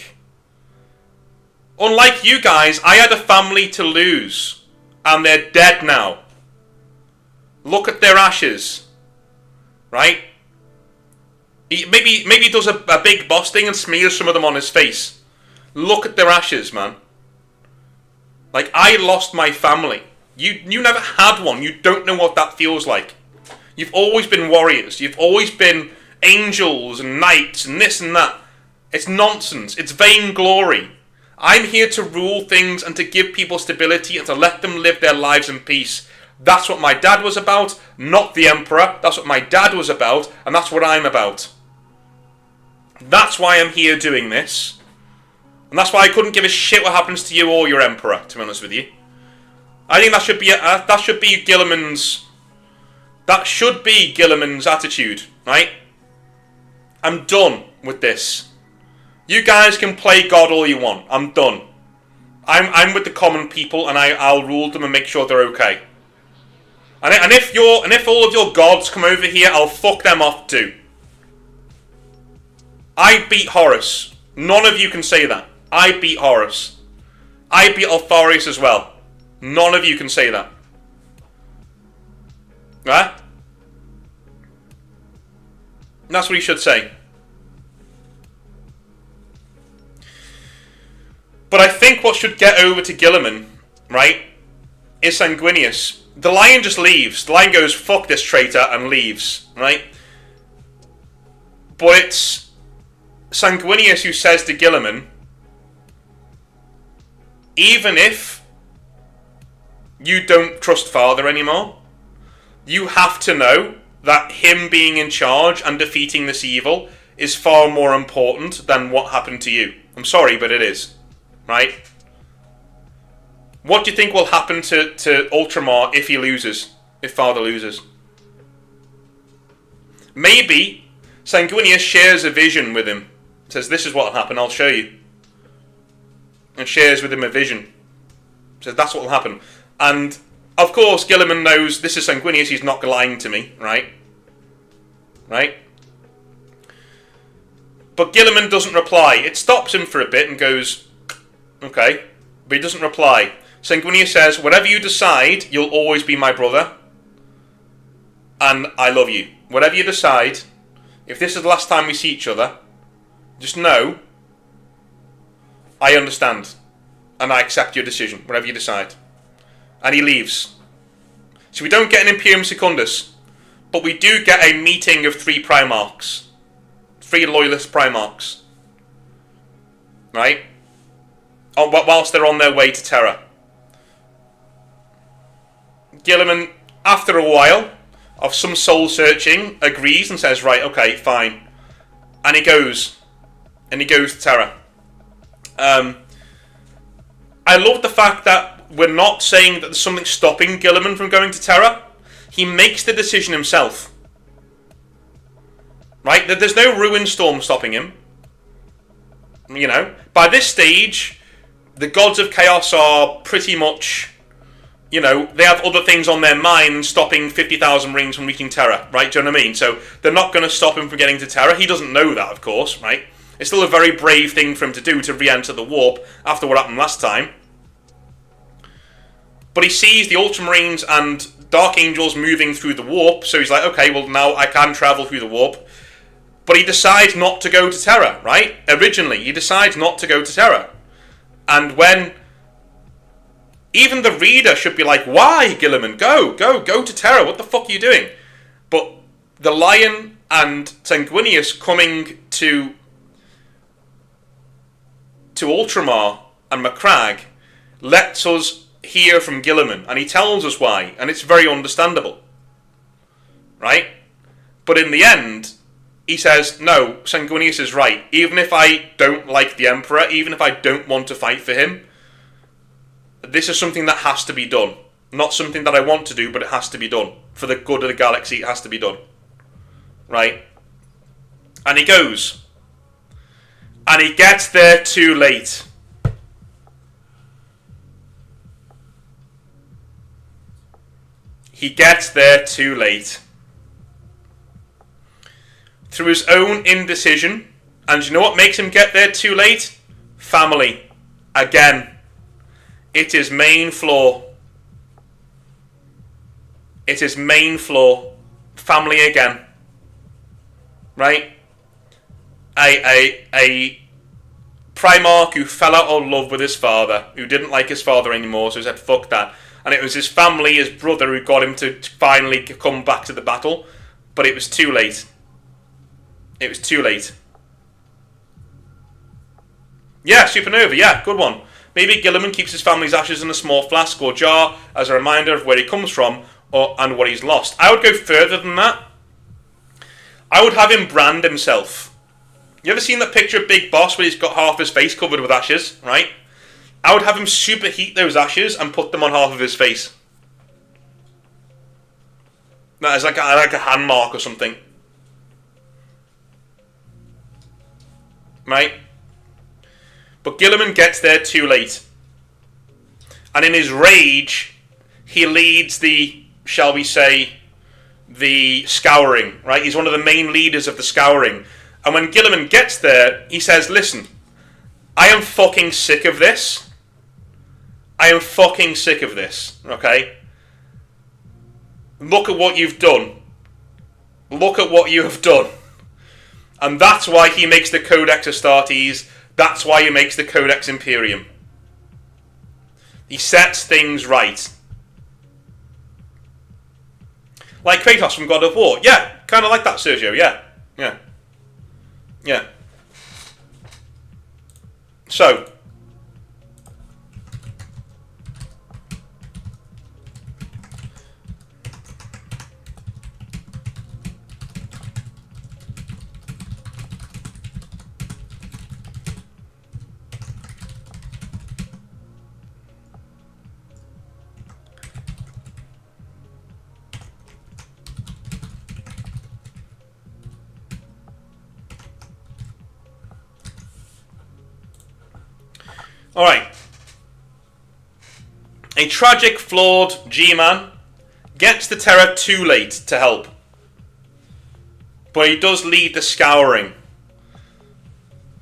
Unlike you guys, I had a family to lose. And they're dead now. Look at their ashes. Right? Maybe he does a big boss thing and smears some of them on his face. Look at their ashes, man. Like, I lost my family. You never had one. You don't know what that feels like. You've always been warriors. You've always been angels and knights and this and that. It's nonsense. It's vainglory. I'm here to rule things and to give people stability and to let them live their lives in peace. That's what my dad was about, not the Emperor. That's what my dad was about, and that's what I'm about. That's why I'm here doing this. And that's why I couldn't give a shit what happens to you or your Emperor, to be honest with you. I think that should be Guilliman's... That should be Guilliman's attitude, right? I'm done with this. You guys can play God all you want. I'm done. I'm with the common people, and I'll rule them and make sure they're okay. And if all of your gods come over here, I'll fuck them off too. I beat Horus. None of you can say that. I beat Horus. I beat Altharius as well. None of you can say that. Right? That's what he should say. But I think what should get over to Guilliman, right, is Sanguinius. The Lion just leaves. The Lion goes, fuck this traitor, and leaves, right? But it's Sanguinius who says to Guilliman, even if you don't trust Father anymore, you have to know that him being in charge and defeating this evil is far more important than what happened to you. I'm sorry, but it is. Right? What do you think will happen to Ultramar if he loses? If Father loses? Maybe Sanguinius shares a vision with him. Says, this is what will happen, I'll show you. And shares with him a vision. Says, that's what will happen. And, of course, Guilliman knows this is Sanguinius, he's not lying to me, right? Right? But Guilliman doesn't reply. It stops him for a bit and goes... Okay, but he doesn't reply. Sanguinius says, whatever you decide, you'll always be my brother. And I love you. Whatever you decide, if this is the last time we see each other, just know I understand and I accept your decision, whatever you decide. And he leaves. So we don't get an Imperium Secundus, but we do get a meeting of 3 Primarchs. 3 Loyalist Primarchs. Right? Whilst they're on their way to Terra. Guilliman, after a while of some soul searching, agrees and says, right, okay, fine. And he goes. And he goes to Terra. I love the fact that we're not saying that there's something stopping Guilliman from going to Terra. He makes the decision himself. Right? There's no ruin storm stopping him. You know? By this stage, the gods of chaos are pretty much... You know, they have other things on their mind stopping 50,000 Marines from reaching Terra, right? Do you know what I mean? So they're not going to stop him from getting to Terra. He doesn't know that, of course, right? It's still a very brave thing for him to do, to re-enter the warp after what happened last time. But he sees the Ultramarines and Dark Angels moving through the warp, so he's like, okay, well, now I can travel through the warp. But he decides not to go to Terra, right? Originally, he decides not to go to Terra. And when... Even the reader should be like, why, Guilliman? Go to Terra. What the fuck are you doing? But the Lion and Sanguinius coming to Ultramar and Macragge lets us hear from Guilliman, and he tells us why, and it's very understandable. Right? But in the end, he says, no, Sanguinius is right. Even if I don't like the Emperor, even if I don't want to fight for him, this is something that has to be done. Not something that I want to do, but it has to be done. For the good of the galaxy, it has to be done. Right? And he goes. And he gets there too late. He gets there too late. Through his own indecision. And you know what makes him get there too late? Family. Again. It is main flaw. It is main flaw. Family again. Right? A Primarch who fell out of love with his father, who didn't like his father anymore, so he said, fuck that. And it was his family, his brother, who got him to finally come back to the battle. But it was too late. It was too late. Yeah, Supernova, yeah, good one. Maybe Guilliman keeps his family's ashes in a small flask or jar as a reminder of where he comes from and what he's lost. I would go further than that. I would have him brand himself. You ever seen that picture of Big Boss where he's got half his face covered with ashes, right? I would have him superheat those ashes and put them on half of his face. That is like a hand mark or something. Right? But Guilliman gets there too late. And in his rage, he leads the, shall we say, the Scouring, right? He's one of the main leaders of the Scouring. And when Guilliman gets there, he says, listen, I am fucking sick of this. I am fucking sick of this, okay? Look at what you've done. Look at what you have done. And that's why he makes the Codex Astartes. That's why he makes the Codex Imperium. He sets things right. Like Kratos from God of War. Yeah, kind of like that, Sergio. Yeah. So. Alright. A tragic, flawed G-Man gets to Terra too late to help. But he does lead the Scouring.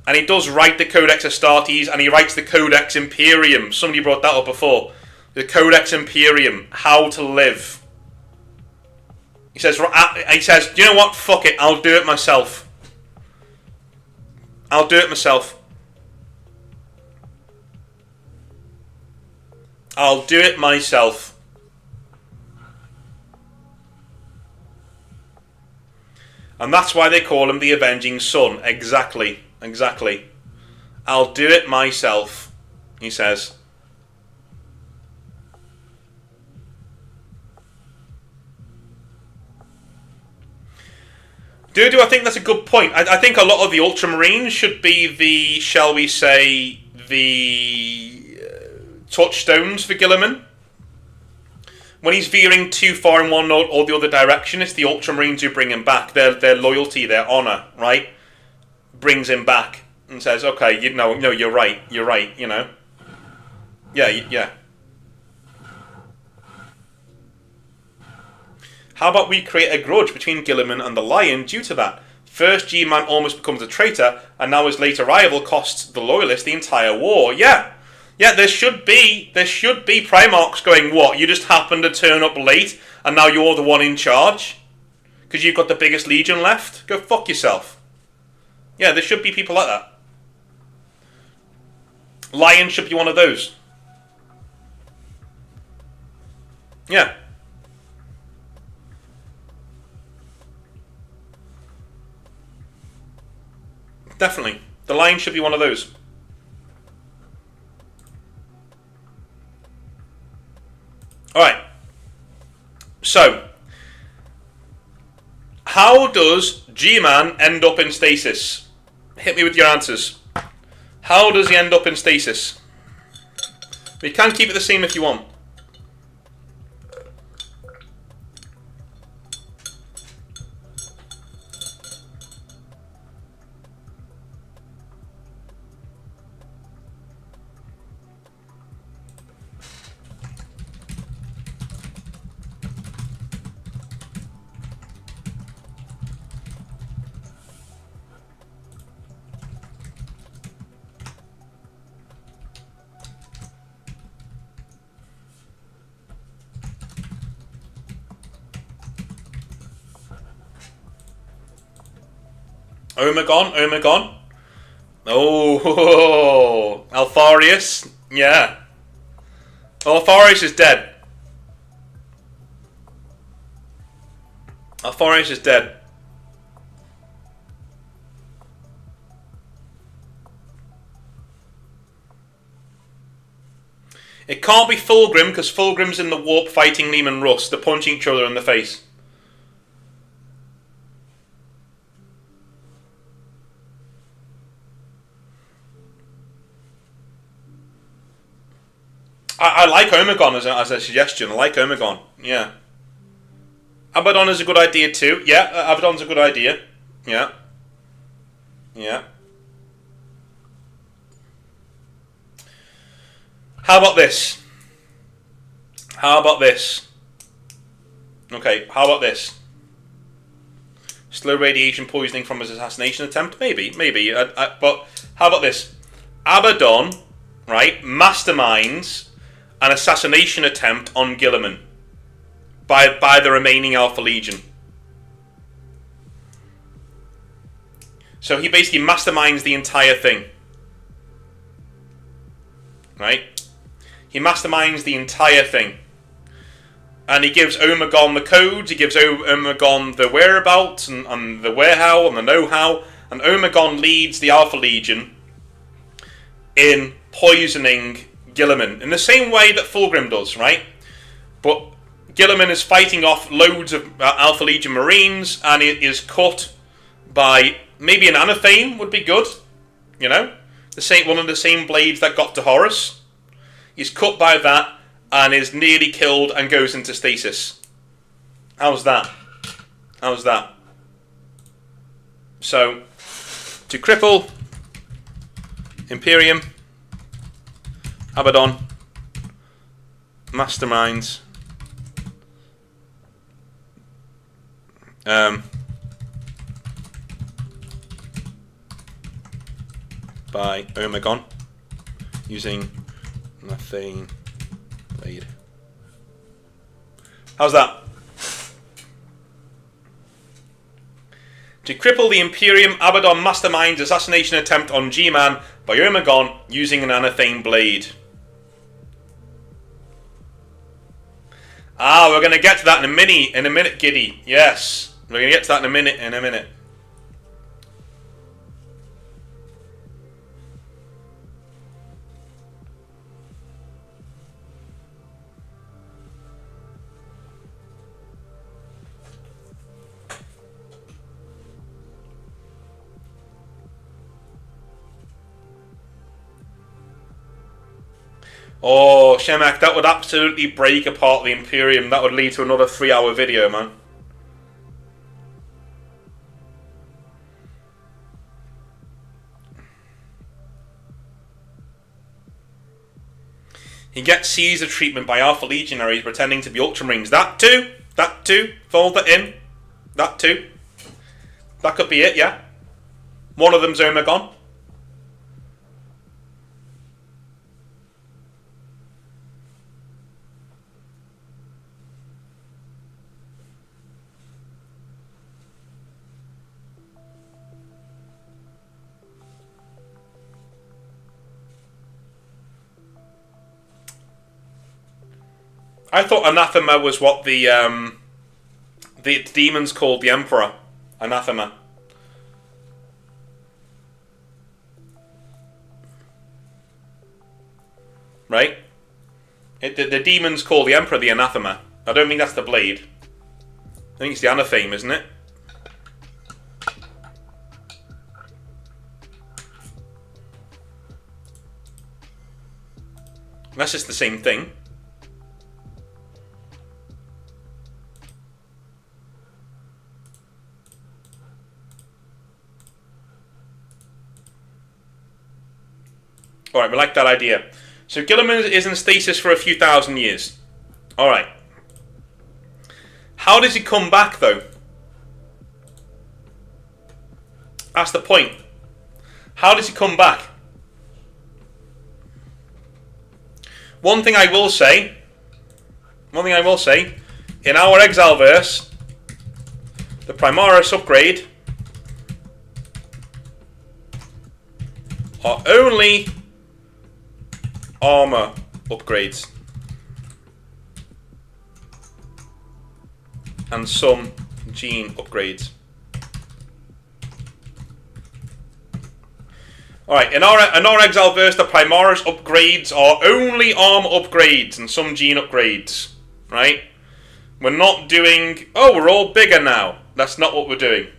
And he does write the Codex Astartes, and he writes the Codex Imperium. Somebody brought that up before. The Codex Imperium. How to live. He says, do you know what? Fuck it, I'll do it myself. I'll do it myself. I'll do it myself. And that's why they call him the Avenging Son. Exactly. Exactly. I'll do it myself, he says. I think that's a good point. I think a lot of the Ultramarines should be the, shall we say, the touchstones for Guilliman. When he's veering too far in one or the other direction, it's the Ultramarines who bring him back. Their loyalty, their honour, right, brings him back and says, okay, no, you're right, you know. Yeah. How about we create a grudge between Guilliman and the Lion due to that? First, G-Man almost becomes a traitor, and now his late arrival costs the Loyalists the entire war. Yeah, there should be Primarchs going, what, you just happened to turn up late, and now you're the one in charge? Because you've got the biggest legion left? Go fuck yourself. Yeah, there should be people like that. Lion should be one of those. Yeah. Definitely. The Lion should be one of those. Alright. So, how does G-Man end up in Stasis? Hit me with your answers. How does he end up in Stasis? You can keep it the same if you want. Omegon. Oh, Alfarius. Yeah. Oh, Alfarius is dead. Alfarius is dead. It can't be Fulgrim, because Fulgrim's in the warp fighting Lehman Russ. They're punching each other in the face. I like Omegon as a suggestion. I like Omegon. Yeah. Abaddon is a good idea too. Yeah, Abaddon's a good idea. Yeah. How about this? Okay, how about this? Slow radiation poisoning from his assassination attempt? Maybe. But how about this? Abaddon, right, masterminds an assassination attempt on Guilliman by the remaining Alpha Legion. So he basically masterminds the entire thing. Right? He masterminds the entire thing. And he gives Omegon the codes, he gives Omegon the whereabouts, and the where-how, and the know-how, and Omegon leads the Alpha Legion in poisoning Guilliman, in the same way that Fulgrim does, right? But Guilliman is fighting off loads of Alpha Legion Marines, and it is cut by, maybe an anathane would be good, you know? One of the same blades that got to Horus. He's cut by that, and is nearly killed and goes into stasis. How's that? So, to cripple Imperium, Abaddon, masterminds, by Omegon using methane blade. How's that? To cripple the Imperium, Abaddon masterminds assassination attempt on G-Man by Omegon using an anatheme blade. Ah, we're going to get to that in a minute, Giddy. Yes, we're going to get to that in a minute. Oh, Shemak, that would absolutely break apart the Imperium. That would lead to another 3-hour video, man. He gets Caesar treatment by Alpha Legionaries pretending to be Ultramarines. That too. Fold that in. That too. That could be it, yeah. One of them's Omegon. I thought Anathema was what the demons called the Emperor. Anathema. Right? The demons call the Emperor the Anathema. I don't think that's the blade. I think it's the Anatheme, isn't it? That's just the same thing. Alright, we like that idea. So Guilliman is in stasis for a few thousand years. Alright. How does he come back, though? That's the point. How does he come back? One thing I will say, in our Exalverse, the Primaris upgrade are only armor upgrades and some gene upgrades. Alright, in our Exalverse, the Primaris upgrades are only armor upgrades and some gene upgrades. Right? We're not doing, oh, we're all bigger now. That's not what we're doing.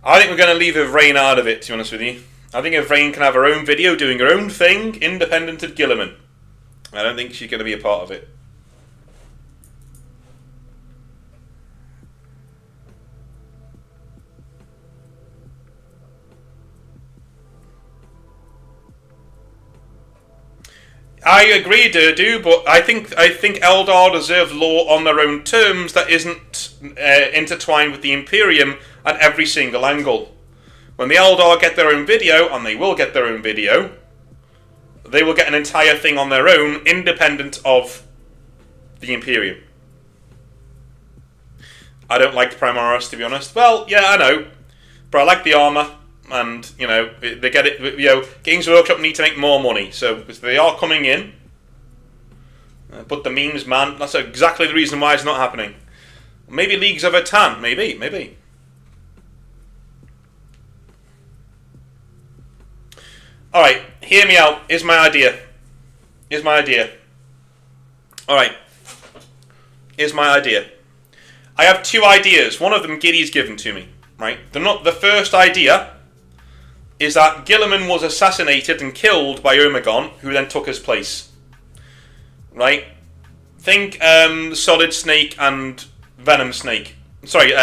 I think we're going to leave Evrain out of it, to be honest with you. I think Evrain can have her own video doing her own thing, independent of Guilliman. I don't think she's going to be a part of it. I agree, Durdu, but I think Eldar deserve law on their own terms that isn't intertwined with the Imperium at every single angle. When the Eldar get their own video, and they will get their own video, they will get an entire thing on their own, independent of the Imperium. I don't like the Primaris, to be honest. Well, yeah, I know, but I like the armor. And, you know, they get it, you know, Games Workshop need to make more money, so they are coming in. But the memes, man, that's exactly the reason why it's not happening. Maybe Leagues of Atan, maybe. Alright, hear me out. Here's my idea. Alright. Here's my idea. I have two ideas. One of them Giddy's given to me, right? The first idea is that Guilliman was assassinated and killed by Omegon, who then took his place. Right? Think Solid Snake and Venom Snake. Sorry,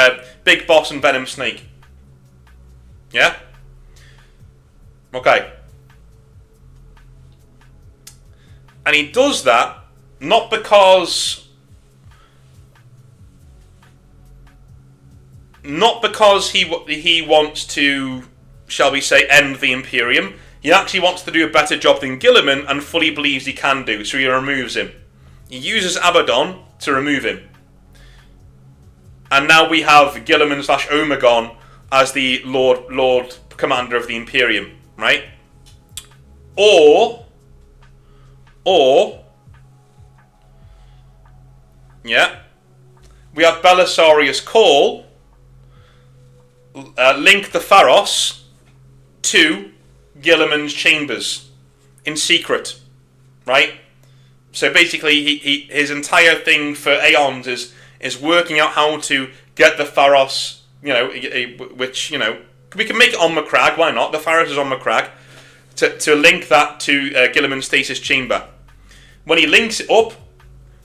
Big Boss and Venom Snake. Yeah? Okay. And he does that not because not because he wants to, shall we say, end the Imperium. He actually wants to do a better job than Guilliman and fully believes he can do, so he removes him. He uses Abaddon to remove him. And now we have Guilliman / Omegon as the Lord Commander of the Imperium, right? Or, yeah, we have Belisarius Cawl link the Pharos to Guilliman's chambers in secret, right? So basically, his entire thing for Aeons is working out how to get the Pharos, which, we can make it on Macragge, why not? The Pharos is on Macragge, to link that to Guilliman's Stasis chamber. When he links it up,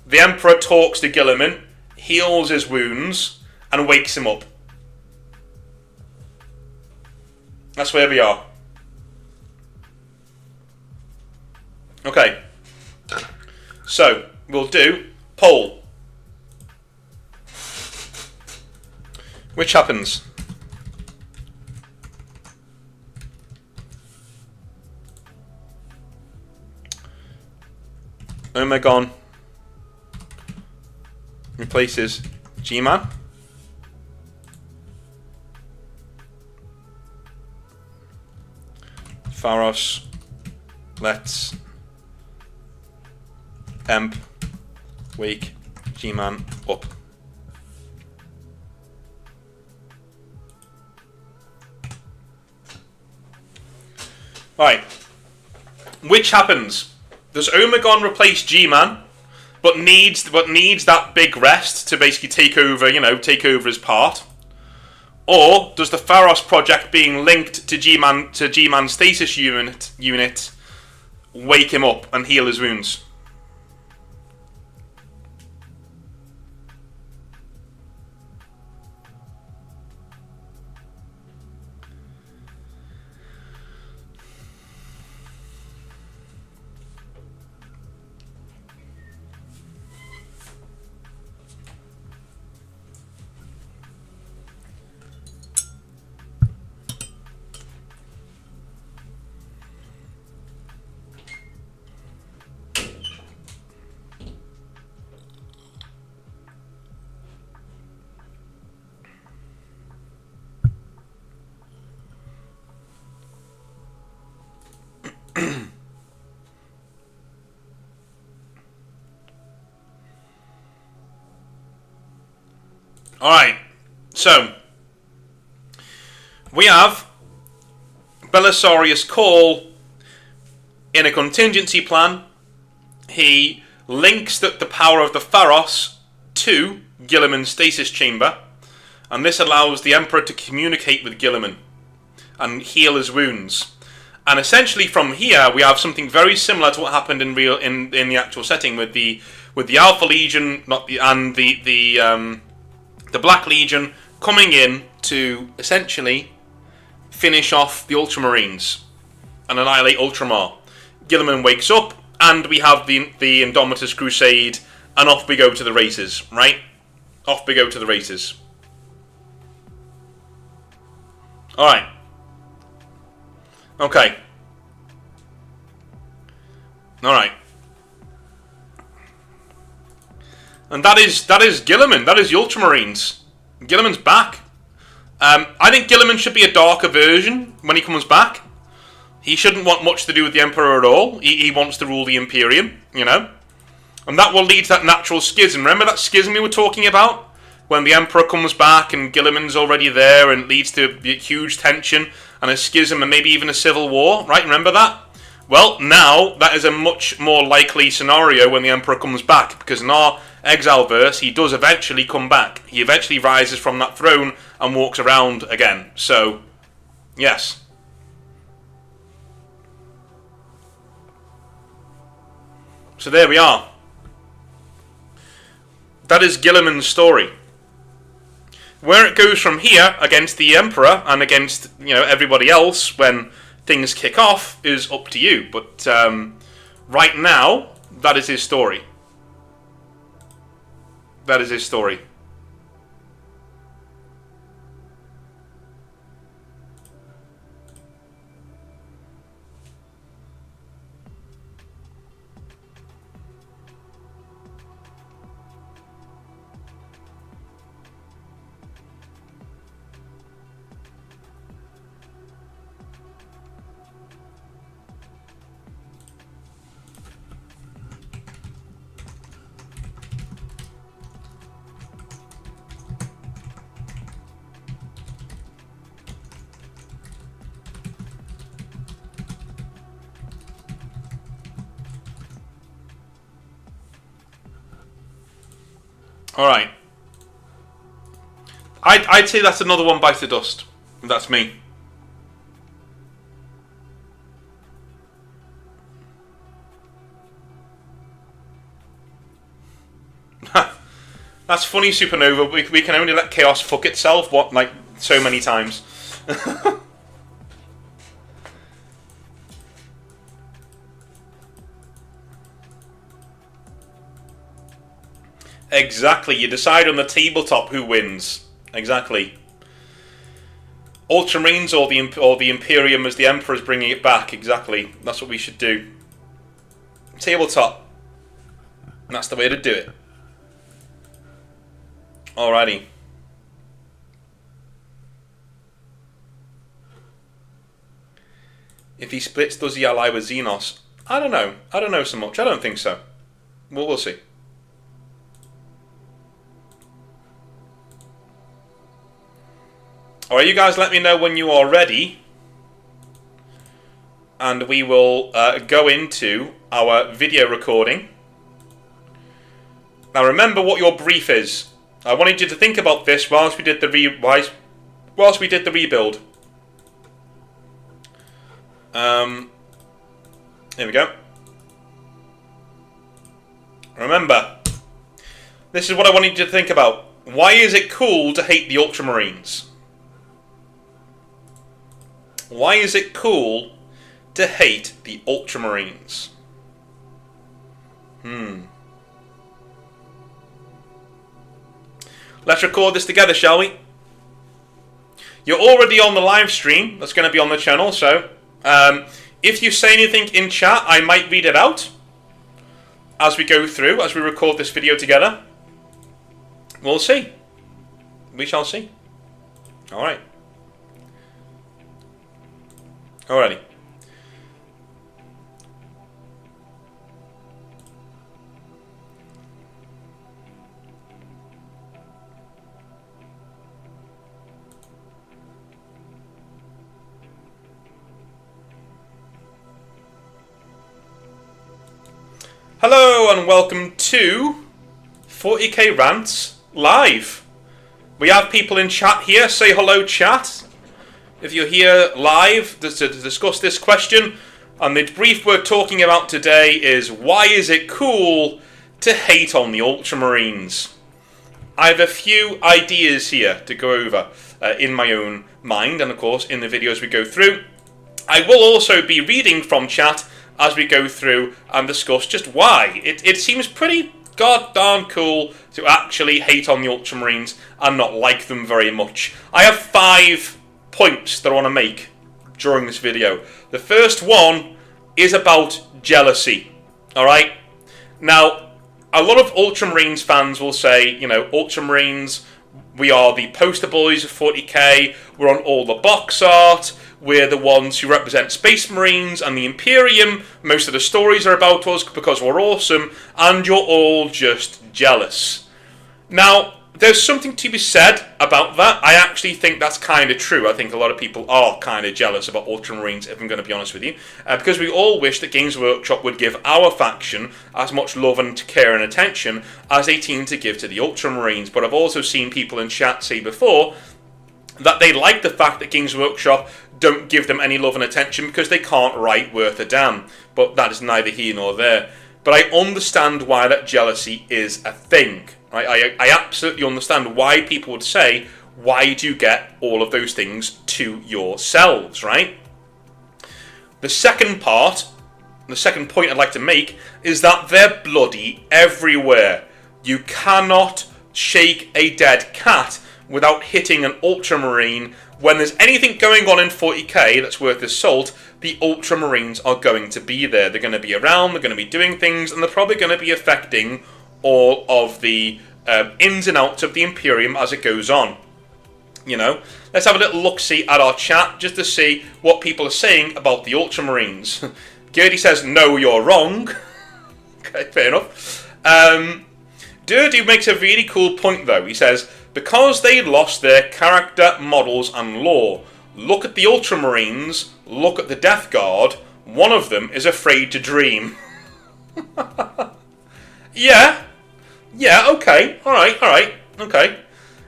the Emperor talks to Guilliman, heals his wounds, and wakes him up. That's where we are. Okay. So, we'll do poll. Which happens? Omegon replaces G-Man. Pharos lets Emp wake G-Man up. Right. Which happens? Does Omegon replace G-Man, but needs that big rest to basically take over his part? Or does the Pharos project being linked to G-Man's Stasis unit wake him up and heal his wounds? Alright, so we have Belisarius Cawl in a contingency plan. He links the power of the Pharos to Guilliman's Stasis chamber, and this allows the Emperor to communicate with Guilliman and heal his wounds. And essentially from here we have something very similar to what happened in the actual setting with the Alpha Legion, the Black Legion coming in to essentially finish off the Ultramarines and annihilate Ultramar. Guilliman wakes up, and we have the Indomitus Crusade, and off we go to the races, right? Off we go to the races. Alright. Okay. Alright. And that is Guilliman. That is the Ultramarines. Guilliman's back. I think Guilliman should be a darker version when he comes back. He shouldn't want much to do with the Emperor at all. He wants to rule the Imperium, And that will lead to that natural schism. Remember that schism we were talking about? When the Emperor comes back and Guilliman's already there, and it leads to a huge tension and a schism and maybe even a civil war, right? Remember that? Well, now that is a much more likely scenario when the Emperor comes back, because in our Exileverse, he does eventually come back. He eventually rises from that throne and walks around again. So, yes. So there we are. That is Guilliman's story. Where it goes from here against the Emperor and against everybody else when things kick off is up to you. But right now, that is his story. That is his story. Alright. I'd say that's another one bites the dust. That's me. That's funny, Supernova. We can only let chaos fuck itself, what, like, so many times. Exactly, you decide on the tabletop who wins. Exactly. Ultramarines or the Imperium as the Emperor's bringing it back. Exactly, that's what we should do. Tabletop. That's the way to do it. Alrighty. If he splits, does he ally with Xenos? I don't know. I don't know so much. I don't think so. Well, we'll see. Alright, you guys let me know when you are ready. And we will go into our video recording. Now remember what your brief is. I wanted you to think about this whilst we did the rebuild. Here we go. Remember, this is what I wanted you to think about. Why is it cool to hate the Ultramarines? Why is it cool to hate the Ultramarines? Let's record this together, shall we? You're already on the live stream. That's going to be on the channel, so if you say anything in chat, I might read it out as we go through, as we record this video together. We'll see. We shall see. Alright. Alrighty. Hello and welcome to 40k Rants Live. We have people in chat here. Say hello, chat. If you're here live to discuss this question, and the brief we're talking about today is why is it cool to hate on the Ultramarines? I have a few ideas here to go over in my own mind, and of course in the videos we go through. I will also be reading from chat as we go through and discuss just why. It seems pretty goddamn cool to actually hate on the Ultramarines and not like them very much. I have 5 points that I want to make during this video. The first one is about jealousy. Alright? Now, a lot of Ultramarines fans will say, you know, Ultramarines, we are the poster boys of 40k, we're on all the box art, we're the ones who represent Space Marines and the Imperium, most of the stories are about us because we're awesome, and you're all just jealous. Now, there's something to be said about that. I actually think that's kind of true. I think a lot of people are kind of jealous about Ultramarines, if I'm going to be honest with you, because we all wish that Games Workshop would give our faction as much love and care and attention as they seem to give to the Ultramarines. But I've also seen people in chat say before that they like the fact that Games Workshop don't give them any love and attention because they can't write worth a damn. But that is neither here nor there. But I understand why that jealousy is a thing. I absolutely understand why people would say, why do you get all of those things to yourselves, right? The second point I'd like to make is that they're bloody everywhere. You cannot shake a dead cat without hitting an Ultramarine. When there's anything going on in 40k that's worth his salt, the Ultramarines are going to be there. They're going to be around, they're going to be doing things, and they're probably going to be affecting all of the ins and outs of the Imperium as it goes on. You know, let's have a little look-see at our chat just to see what people are saying about the Ultramarines. Gertie says, no, you're wrong. Okay, fair enough. Dirty makes a really cool point, though. He says, because they lost their character, models, and lore. Look at the Ultramarines, look at the Death Guard. One of them is afraid to dream. Yeah. Yeah, okay, alright, okay.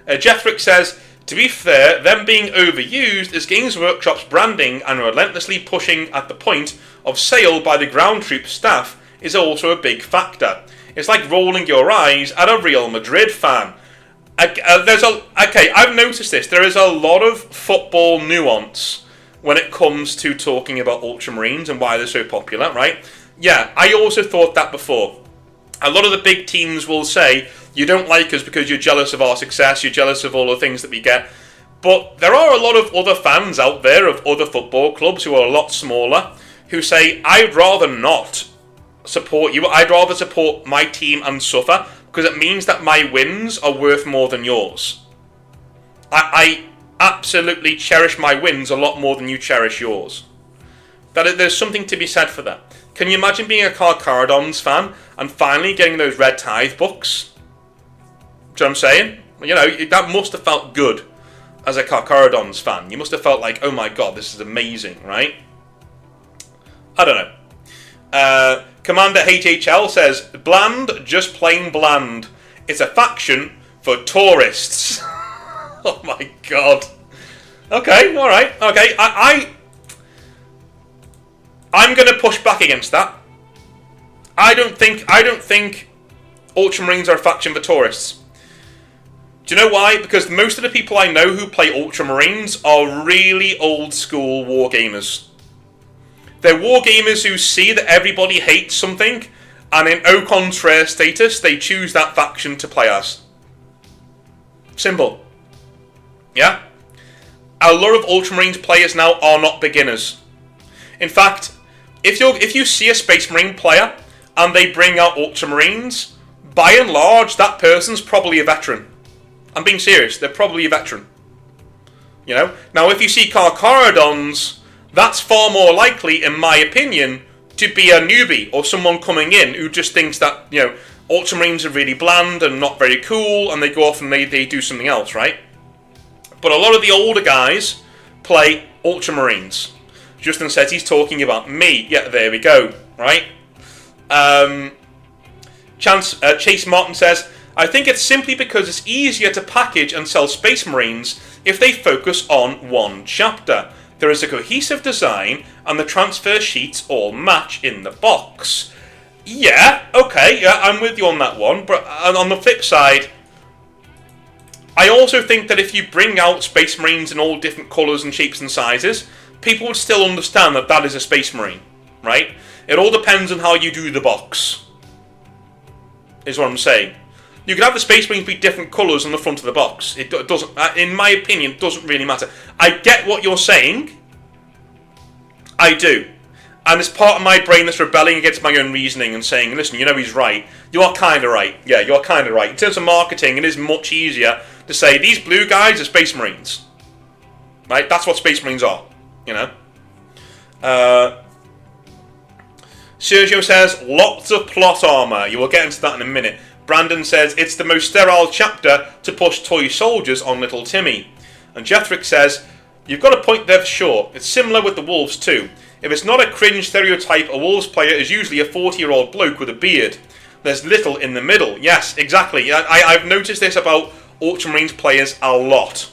Jeffrick says, to be fair, them being overused as Games Workshop's branding and relentlessly pushing at the point of sale by the ground troop staff is also a big factor. It's like rolling your eyes at a Real Madrid fan. I've noticed this. There is a lot of football nuance when it comes to talking about Ultramarines and why they're so popular, right? Yeah, I also thought that before. A lot of the big teams will say, you don't like us because you're jealous of our success, you're jealous of all the things that we get. But there are a lot of other fans out there of other football clubs who are a lot smaller who say, I'd rather not support you, I'd rather support my team and suffer because it means that my wins are worth more than yours. I absolutely cherish my wins a lot more than you cherish yours. There's something to be said for that. Can you imagine being a Carcharodons fan and finally getting those Red Tithe books? Do you know what I'm saying? You know, that must have felt good as a Carcharodons fan. You must have felt like, oh my god, this is amazing, right? I don't know. Commander HHL says, bland, just plain bland. It's a faction for tourists. Oh my god. Okay, alright, okay. I'm going to push back against that. I don't think Ultramarines are a faction for tourists. Do you know why? Because most of the people I know who play Ultramarines are really old school wargamers. They're wargamers who see that everybody hates something, and in au contraire status, they choose that faction to play as. Simple. Yeah? A lot of Ultramarines players now are not beginners. In fact, if you see a Space Marine player and they bring out Ultramarines, by and large, that person's probably a veteran. I'm being serious, they're probably a veteran. You know? Now, if you see Carcharodons, that's far more likely, in my opinion, to be a newbie or someone coming in who just thinks that, you know, Ultramarines are really bland and not very cool, and they go off and they do something else, right? But a lot of the older guys play Ultramarines. Justin says he's talking about me. Yeah, there we go, right? Chase Martin says, I think it's simply because it's easier to package and sell Space Marines if they focus on one chapter. There is a cohesive design and the transfer sheets all match in the box. Yeah, okay, yeah, I'm with you on that one. But on the flip side, I also think that if you bring out Space Marines in all different colours and shapes and sizes, people would still understand that that is a Space Marine, right? It all depends on how you do the box, is what I'm saying. You can have the Space Marines be different colours on the front of the box. It doesn't, in my opinion, it doesn't really matter. I get what you're saying. I do. And it's part of my brain that's rebelling against my own reasoning and saying, listen, you know he's right. You are kind of right. Yeah, you're kind of right. In terms of marketing, it is much easier to say, these blue guys are Space Marines. Right? That's what Space Marines are. You know? Sergio says, lots of plot armour. You will get into that in a minute. Brandon says, it's the most sterile chapter to push toy soldiers on little Timmy. And Jethrick says, you've got a point there for sure. It's similar with the Wolves too. If it's not a cringe stereotype, a Wolves player is usually a 40-year-old bloke with a beard. There's little in the middle. Yes, exactly. I've noticed this about Ultramarines players a lot.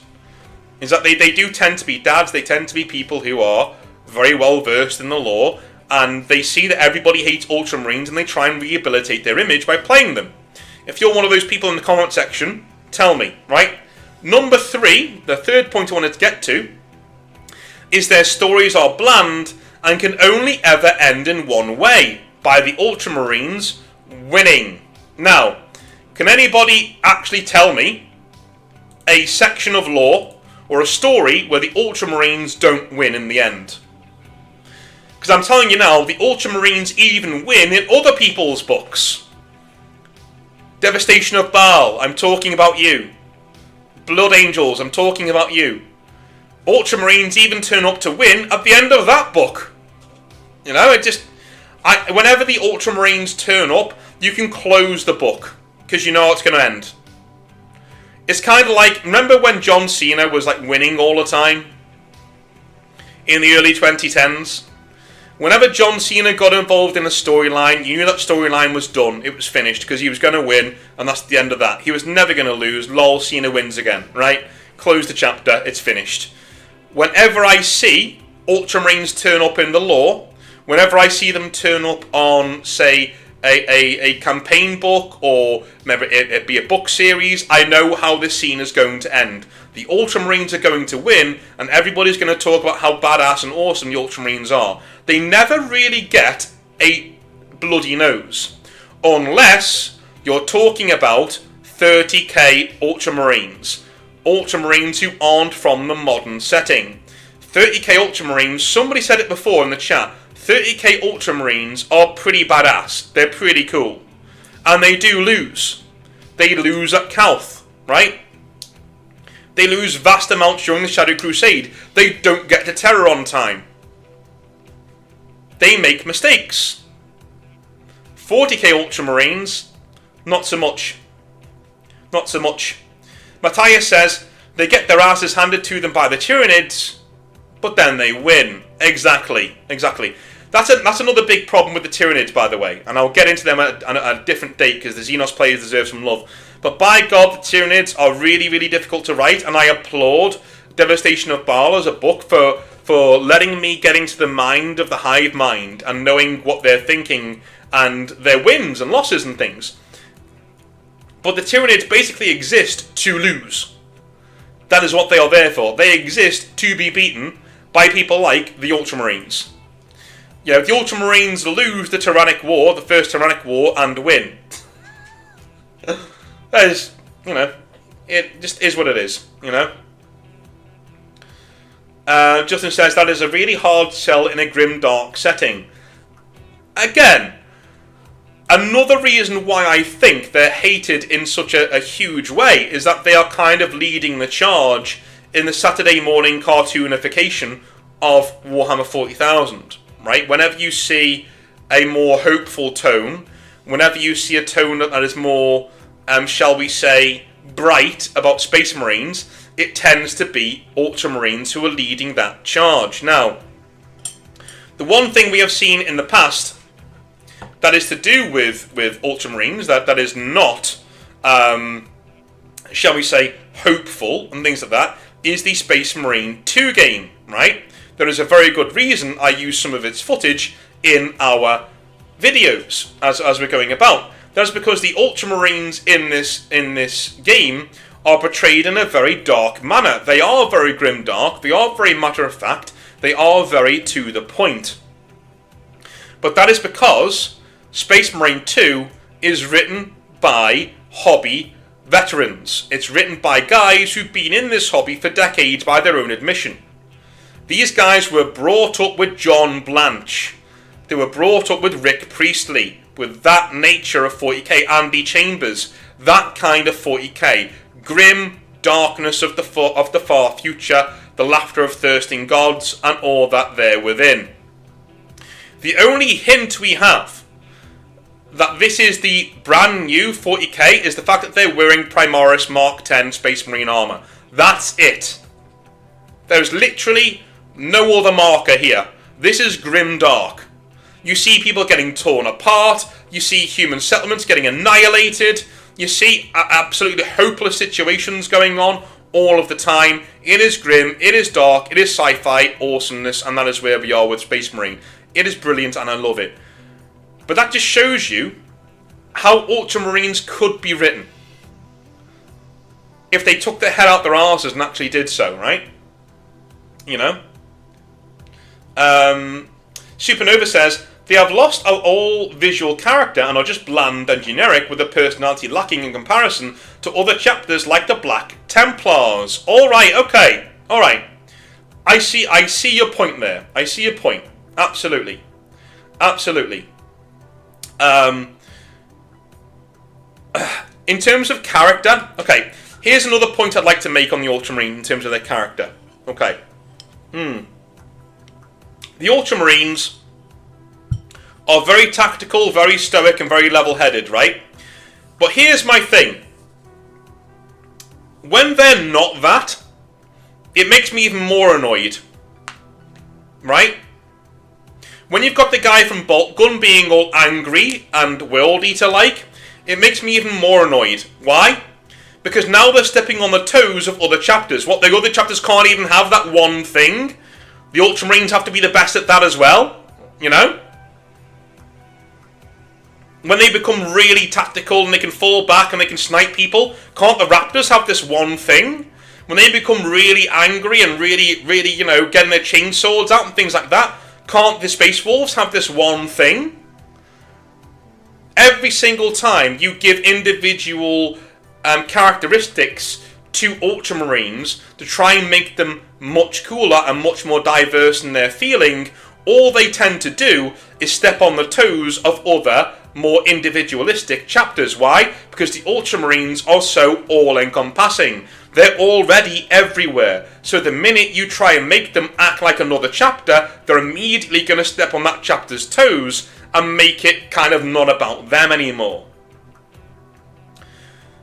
Is that they do tend to be dads, they tend to be people who are very well versed in the lore, and they see that everybody hates Ultramarines and they try and rehabilitate their image by playing them. If you're one of those people in the comment section, tell me, right? Number 3, the third point I wanted to get to, is their stories are bland and can only ever end in one way, by the Ultramarines winning. Now, can anybody actually tell me a section of lore or a story where the Ultramarines don't win in the end? Because I'm telling you now, the Ultramarines even win in other people's books. Devastation of Baal, I'm talking about you. Blood Angels, I'm talking about you. Ultramarines even turn up to win at the end of that book. You know, whenever the Ultramarines turn up, you can close the book, because you know how it's going to end. It's kind of like, remember when John Cena was like winning all the time? In the early 2010s? Whenever John Cena got involved in a storyline, you knew that storyline was done. It was finished because he was going to win, and that's the end of that. He was never going to lose. Lol, Cena wins again, right? Close the chapter. It's finished. Whenever I see Ultramarines turn up in the lore, whenever I see them turn up on, say, a campaign book, or maybe it be a book series, I know how this scene is going to end. The Ultramarines are going to win, and everybody's going to talk about how badass and awesome the Ultramarines are. They never really get a bloody nose, unless you're talking about 30k Ultramarines. Ultramarines who aren't from the modern setting. 30k Ultramarines, somebody said it before in the chat, 30k Ultramarines are pretty badass. They're pretty cool. And they do lose. They lose at Calth, right? They lose vast amounts during the Shadow Crusade. They don't get to Terror on time. They make mistakes. 40k Ultramarines, not so much. Not so much. Matthias says, they get their asses handed to them by the Tyranids, but then they win. Exactly. That's another big problem with the Tyranids, by the way, and I'll get into them at a different date because the Xenos players deserve some love. But by God, the Tyranids are really, really difficult to write, and I applaud Devastation of Baal as a book for letting me get into the mind of the hive mind and knowing what they're thinking and their wins and losses and things. But the Tyranids basically exist to lose. That is what they are there for. They exist to be beaten by people like the Ultramarines. Yeah, if the Ultramarines lose the Tyrannic War, the first Tyrannic War, and win. That is, it just is what it is, Justin says, that is a really hard sell in a grim, dark setting. Again, another reason why I think they're hated in such a huge way is that they are kind of leading the charge in the Saturday morning cartoonification of Warhammer 40,000, right? Whenever you see a more hopeful tone, whenever you see a tone that is more, shall we say, bright about Space Marines, it tends to be Ultramarines who are leading that charge. Now, the one thing we have seen in the past that is to do with Ultramarines, that is not, shall we say, hopeful and things like that, is the Space Marine 2 game, right? There is a very good reason I use some of its footage in our videos as we're going about. That's because the Ultramarines in this game are portrayed in a very dark manner. They are very grim dark, they are very matter of fact, they are very to the point. But that is because Space Marine 2 is written by hobby veterans. It's written by guys who've been in this hobby for decades by their own admission. These guys were brought up with John Blanche. They were brought up with Rick Priestley, with that nature of 40k, Andy Chambers, that kind of 40k. Grim darkness of the far future, the laughter of thirsting gods, and all that there within. The only hint we have that this is the brand new 40k is the fact that they're wearing Primaris Mark 10 Space Marine armour. That's it. There's literally no other marker here. This is grim dark. You see people getting torn apart, you see human settlements getting annihilated, you see absolutely hopeless situations going on all of the time. It is grim, it is dark, it is sci-fi awesomeness, and that is where we are with Space Marine. It is brilliant and I love it. But that just shows you how Ultramarines could be written if they took their head out their arses and actually did so, right? Supernova says, they have lost all visual character and are just bland and generic with a personality lacking in comparison to other chapters like the Black Templars. Alright, okay. Alright. I see your point there. I see your point. Absolutely. Absolutely. In terms of character, okay, here's another point I'd like to make on the Ultramarine in terms of their character. Okay. The Ultramarines are very tactical, very stoic, and very level-headed, right? But here's my thing. When they're not that, it makes me even more annoyed. Right? When you've got the guy from Bolt Gun being all angry and World Eater-like, it makes me even more annoyed. Why? Because now they're stepping on the toes of other chapters. What, the other chapters can't even have that one thing? The Ultramarines have to be the best at that as well? You know? When they become really tactical and they can fall back and they can snipe people, can't the Raptors have this one thing? When they become really angry and really, you know, getting their chainswords out and things like that, can't the Space Wolves have this one thing? Every single time you give individual characteristics to Ultramarines to try and make them much cooler and much more diverse in their feeling, all they tend to do is step on the toes of other, more individualistic chapters. Why? Because the Ultramarines are so all-encompassing. They're already everywhere. So the minute you try and make them act like another chapter, they're immediately going to step on that chapter's toes and make it kind of not about them anymore.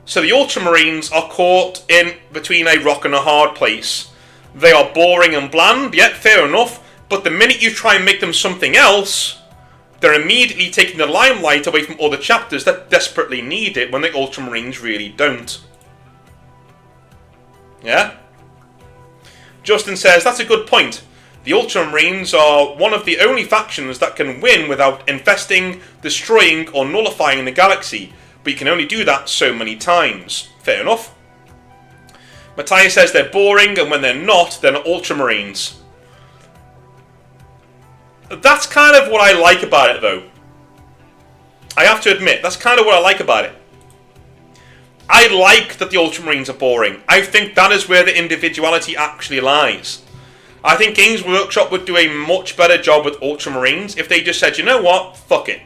So the Ultramarines are caught in between a rock and a hard place. They are boring and bland, yet fair enough, but the minute you try and make them something else, they're immediately taking the limelight away from other chapters that desperately need it when the Ultramarines really don't. Yeah? Justin says, that's a good point. The Ultramarines are one of the only factions that can win without infesting, destroying, or nullifying the galaxy, but you can only do that so many times. Fair enough. Matthias says they're boring, and when they're not Ultramarines. That's kind of what I like about it, though. I have to admit, that's kind of what I like about it. I like that the Ultramarines are boring. I think that is where the individuality actually lies. I think Games Workshop would do a much better job with Ultramarines if they just said, you know what, fuck it.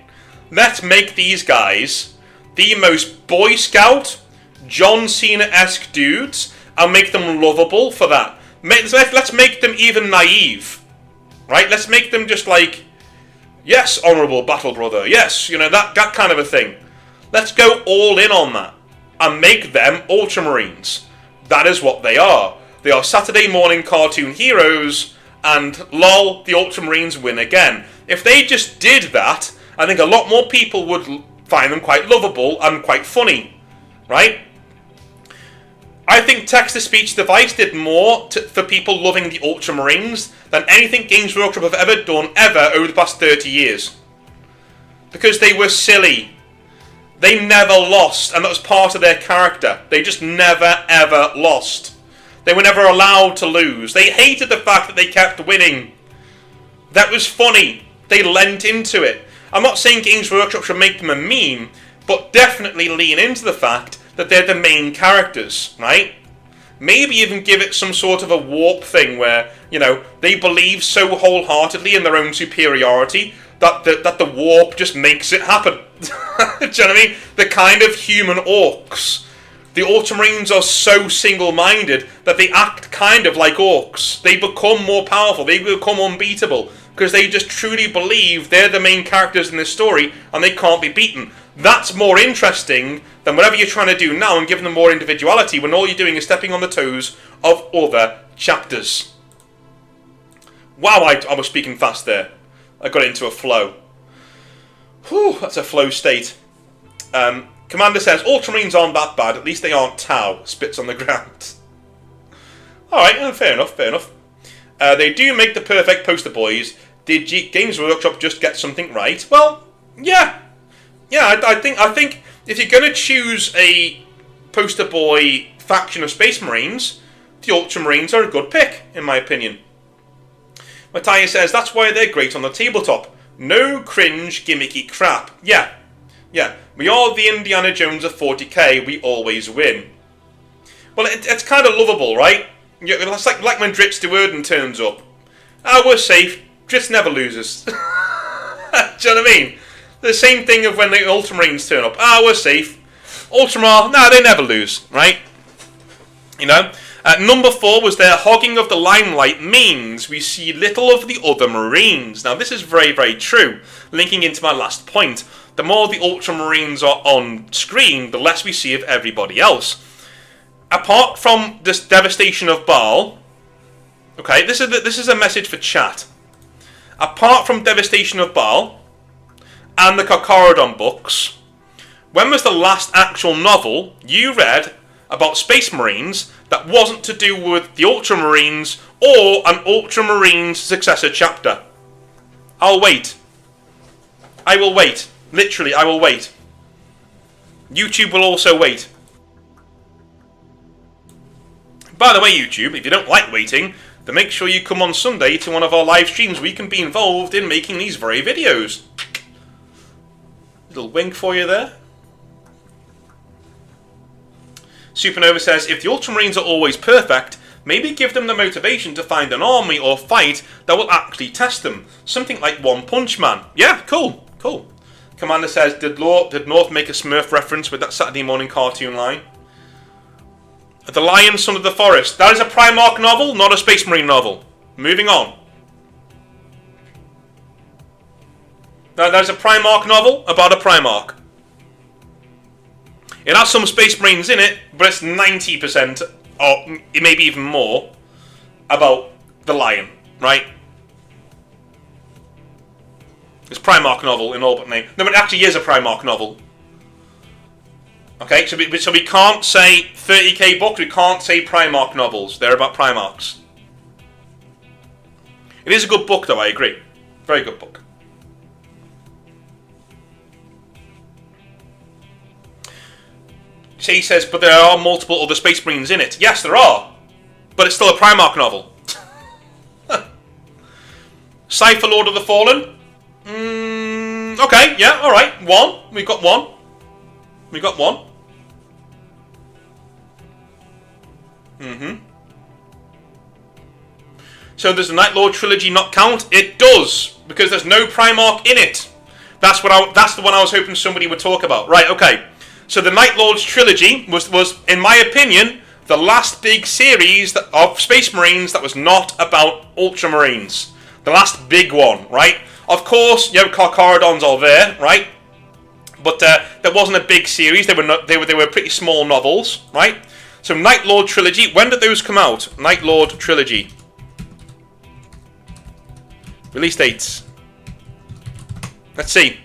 Let's make these guys the most Boy Scout, John Cena-esque dudes, and make them lovable for that. Let's make them even naive. Right? Let's make them just like, yes, honourable battle brother, yes, you know, that kind of a thing. Let's go all in on that and make them Ultramarines. That is what they are. They are Saturday morning cartoon heroes, and lol, the Ultramarines win again. If they just did that, I think a lot more people would find them quite lovable and quite funny. Right? I think text-to-speech device did more for people loving the Ultramarines than anything Games Workshop have ever done over the past 30 years. Because they were silly. They never lost, and that was part of their character. They just never, ever lost. They were never allowed to lose. They hated the fact that they kept winning. That was funny. They lent into it. I'm not saying Games Workshop should make them a meme, but definitely lean into the fact that they're the main characters, right? Maybe even give it some sort of a warp thing where, you know, they believe so wholeheartedly in their own superiority that the warp just makes it happen. Do you know what I mean? The kind of human orcs. The Ultramarines are so single-minded that they act kind of like orcs. They become more powerful. They become unbeatable because they just truly believe they're the main characters in this story and they can't be beaten. That's more interesting than whatever you're trying to do now and giving them more individuality when all you're doing is stepping on the toes of other chapters. Wow, I was speaking fast there. I got into a flow. Whew, that's a flow state. Commander says, Ultramarines aren't that bad, at least they aren't Tau. Spits on the ground. Alright, fair enough, fair enough. They do make the perfect poster boys. Did Games Workshop just get something right? Well, yeah. Yeah, I think if you're going to choose a poster boy faction of Space Marines, the Ultramarines are a good pick, in my opinion. Matthias says, that's why they're great on the tabletop. No cringe, gimmicky crap. Yeah. We are the Indiana Jones of 40k, we always win. Well, it's kind of lovable, right? It's like when Dritz de Worden turns up. We're safe. Dritz never loses. Do you know what I mean? The same thing of when the Ultramarines turn up. We're safe. Ultramar, they never lose, right? You know? Number 4 was their hogging of the limelight means we see little of the other Marines. Now, this is very, very true. Linking into my last point. The more the Ultramarines are on screen, the less we see of everybody else. Apart from this devastation of Baal, okay, this is a message for chat. apart from Devastation of Baal and the Carcharodon books, when was the last actual novel you read about Space Marines that wasn't to do with the Ultramarines or an Ultramarines successor chapter? I'll wait. I will wait. Literally, I will wait. YouTube will also wait. By the way, YouTube, if you don't like waiting, then make sure you come on Sunday to one of our live streams where you can be involved in making these very videos. Little wink for you there. Supernova says, if the Ultramarines are always perfect, maybe give them the motivation to find an army or fight that will actually test them. Something like One Punch Man. Yeah, cool, cool. Commander says, did North make a Smurf reference with that Saturday morning cartoon line? The Lion, Son of the Forest. That is a Primarch novel, not a Space Marine novel. Moving on. That is a Primarch novel about a Primarch. It has some Space Marines in it, but it's 90%, or maybe even more, about the Lion, right? It's a Primarch novel in all but name. No, but it actually is a Primarch novel. Okay, so we can't say 30k books, we can't say Primarch novels. They're about Primarchs. It is a good book though, I agree. Very good book. He says, but there are multiple other Space Marines in it. Yes, there are. But it's still a Primarch novel. Cypher Lord of the Fallen? Okay, yeah, alright. One. We've got one. We've got one. So does the Night Lord trilogy not count? It does, because there's no Primarch in it. That's the one I was hoping somebody would talk about. Right, okay. So the Night Lord's trilogy was, in my opinion, the last big series of Space Marines that was not about Ultramarines. The last big one, right? Of course, you know, Carcharodon's all there, right? But there wasn't a big series. They were pretty small novels, right? So Night Lord trilogy. When did those come out? Night Lord trilogy. Release dates. Let's see.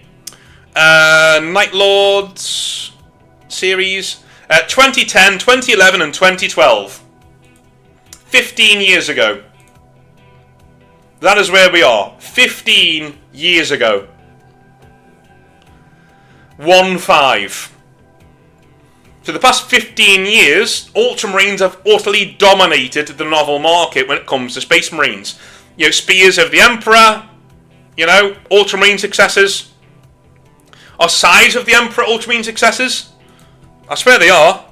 Night Lords series. 2010, 2011, and 2012. 15 years ago. That is where we are. 15 years ago. 1-5. For the past 15 years, Ultramarines have utterly dominated the novel market when it comes to Space Marines. You know, Spears of the Emperor, you know, Ultramarine successors. Are Size of the Emperor Ultramarine successors? I swear they are.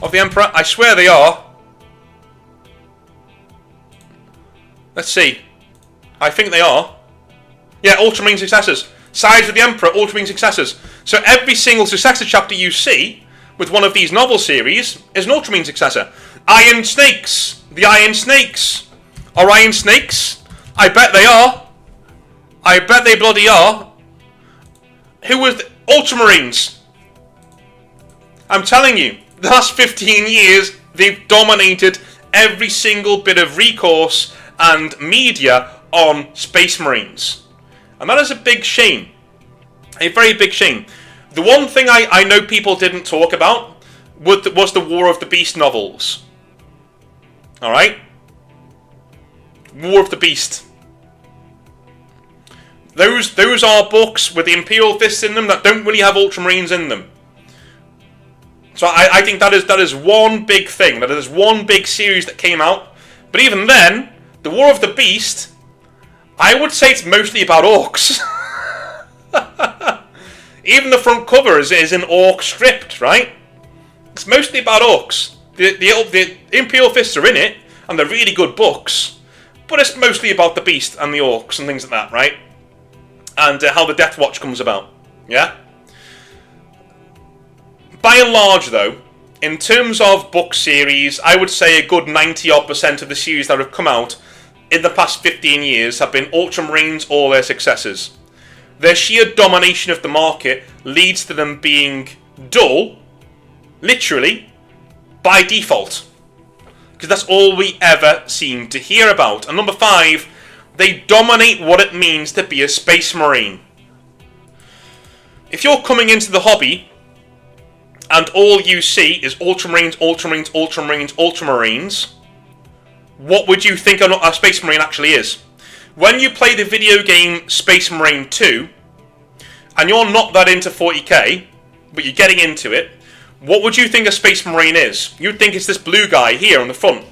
Of the Emperor, I swear they are. Let's see. I think they are. Yeah, Ultramarine successors. Size of the Emperor, Ultramarine successors. So every single successor chapter you see with one of these novel series is an Ultramarine successor. Iron Snakes. The Iron Snakes. Are Iron Snakes? I bet they are. I bet they bloody are. Who was the Ultramarines? I'm telling you, the last 15 years, they've dominated every single bit of recourse and media on Space Marines. And that is a big shame. A very big shame. The one thing I know people didn't talk about was the War of the Beast novels. Alright? War of the Beast. Those are books with the Imperial Fists in them that don't really have Ultramarines in them. So I think that is one big thing. That is one big series that came out. But even then, the War of the Beast, I would say it's mostly about orcs. Even the front cover is in orc script, right? It's mostly about orcs. The Imperial Fists are in it, and they're really good books. But it's mostly about the Beast and the orcs and things like that, right? And how the Death Watch comes about. Yeah? By and large, though, in terms of book series, I would say a good 90-odd% of the series that have come out in the past 15 years have been Ultramarines or their successors. Their sheer domination of the market leads to them being dull, literally, by default. Because that's all we ever seem to hear about. And number 5, They dominate what it means to be a Space Marine. If you're coming into the hobby and all you see is Ultramarines, Ultramarines, Ultramarines, Ultramarines, what would you think a Space Marine actually is? When you play the video game Space Marine 2, and you're not that into 40k, but you're getting into it, what would you think a Space Marine is? You'd think it's this blue guy here on the front.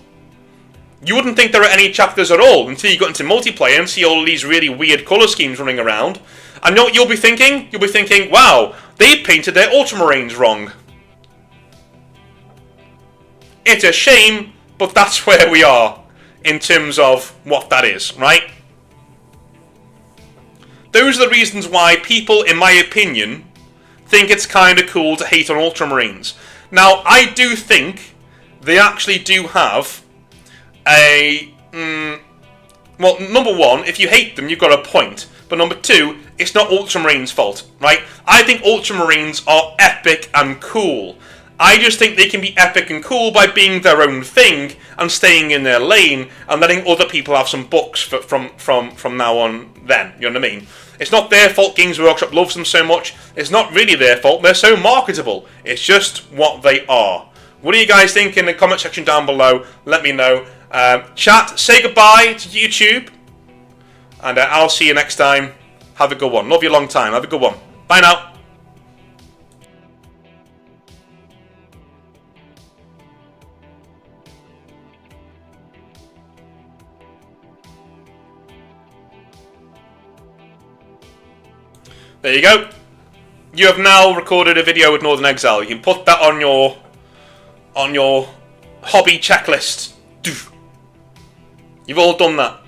You wouldn't think there are any chapters at all until you got into multiplayer and see all these really weird colour schemes running around. And you know what you'll be thinking? You'll be thinking, wow, they painted their Ultramarines wrong. It's a shame, but that's where we are in terms of what that is, right? Those are the reasons why people, in my opinion, think it's kind of cool to hate on Ultramarines. Now, I do think they actually do have a... well, number one, if you hate them, you've got a point. But number two, it's not Ultramarines' fault, right? I think Ultramarines are epic and cool. I just think they can be epic and cool by being their own thing and staying in their lane and letting other people have some books from now on then, you know what I mean? It's not their fault Games Workshop loves them so much. It's not really their fault. They're so marketable. It's just what they are. What do you guys think in the comment section down below? Let me know. Chat, say goodbye to YouTube. And I'll see you next time. Have a good one. Love you a long time. Have a good one. Bye now. There you go. You have now recorded a video with Northern Exile. You can put that on your hobby checklist. You've all done that.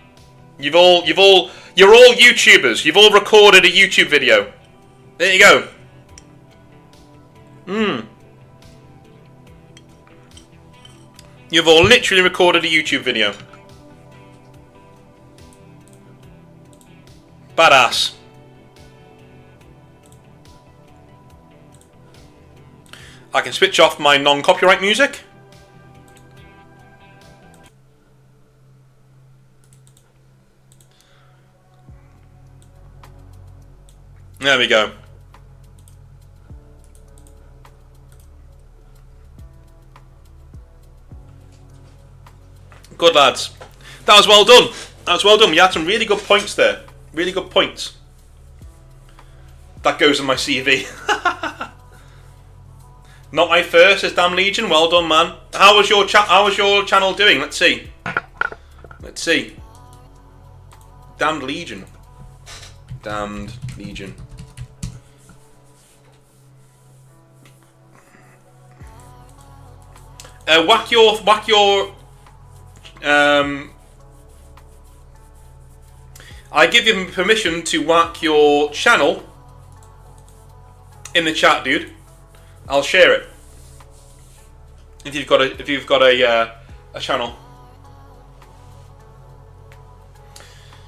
You're all YouTubers. You've all recorded a YouTube video. There you go. You've all literally recorded a YouTube video. Badass. I can switch off my non-copyright music. There we go. Good lads. That was well done. That was well done. You had some really good points there. Really good points. That goes in my CV. Not my first, says Damn Legion. Well done, man. How was your channel doing? Let's see. Let's see. Damned Legion. Damned Legion. Whack your. I give you permission to whack your channel in the chat, dude. I'll share it if you've got a channel.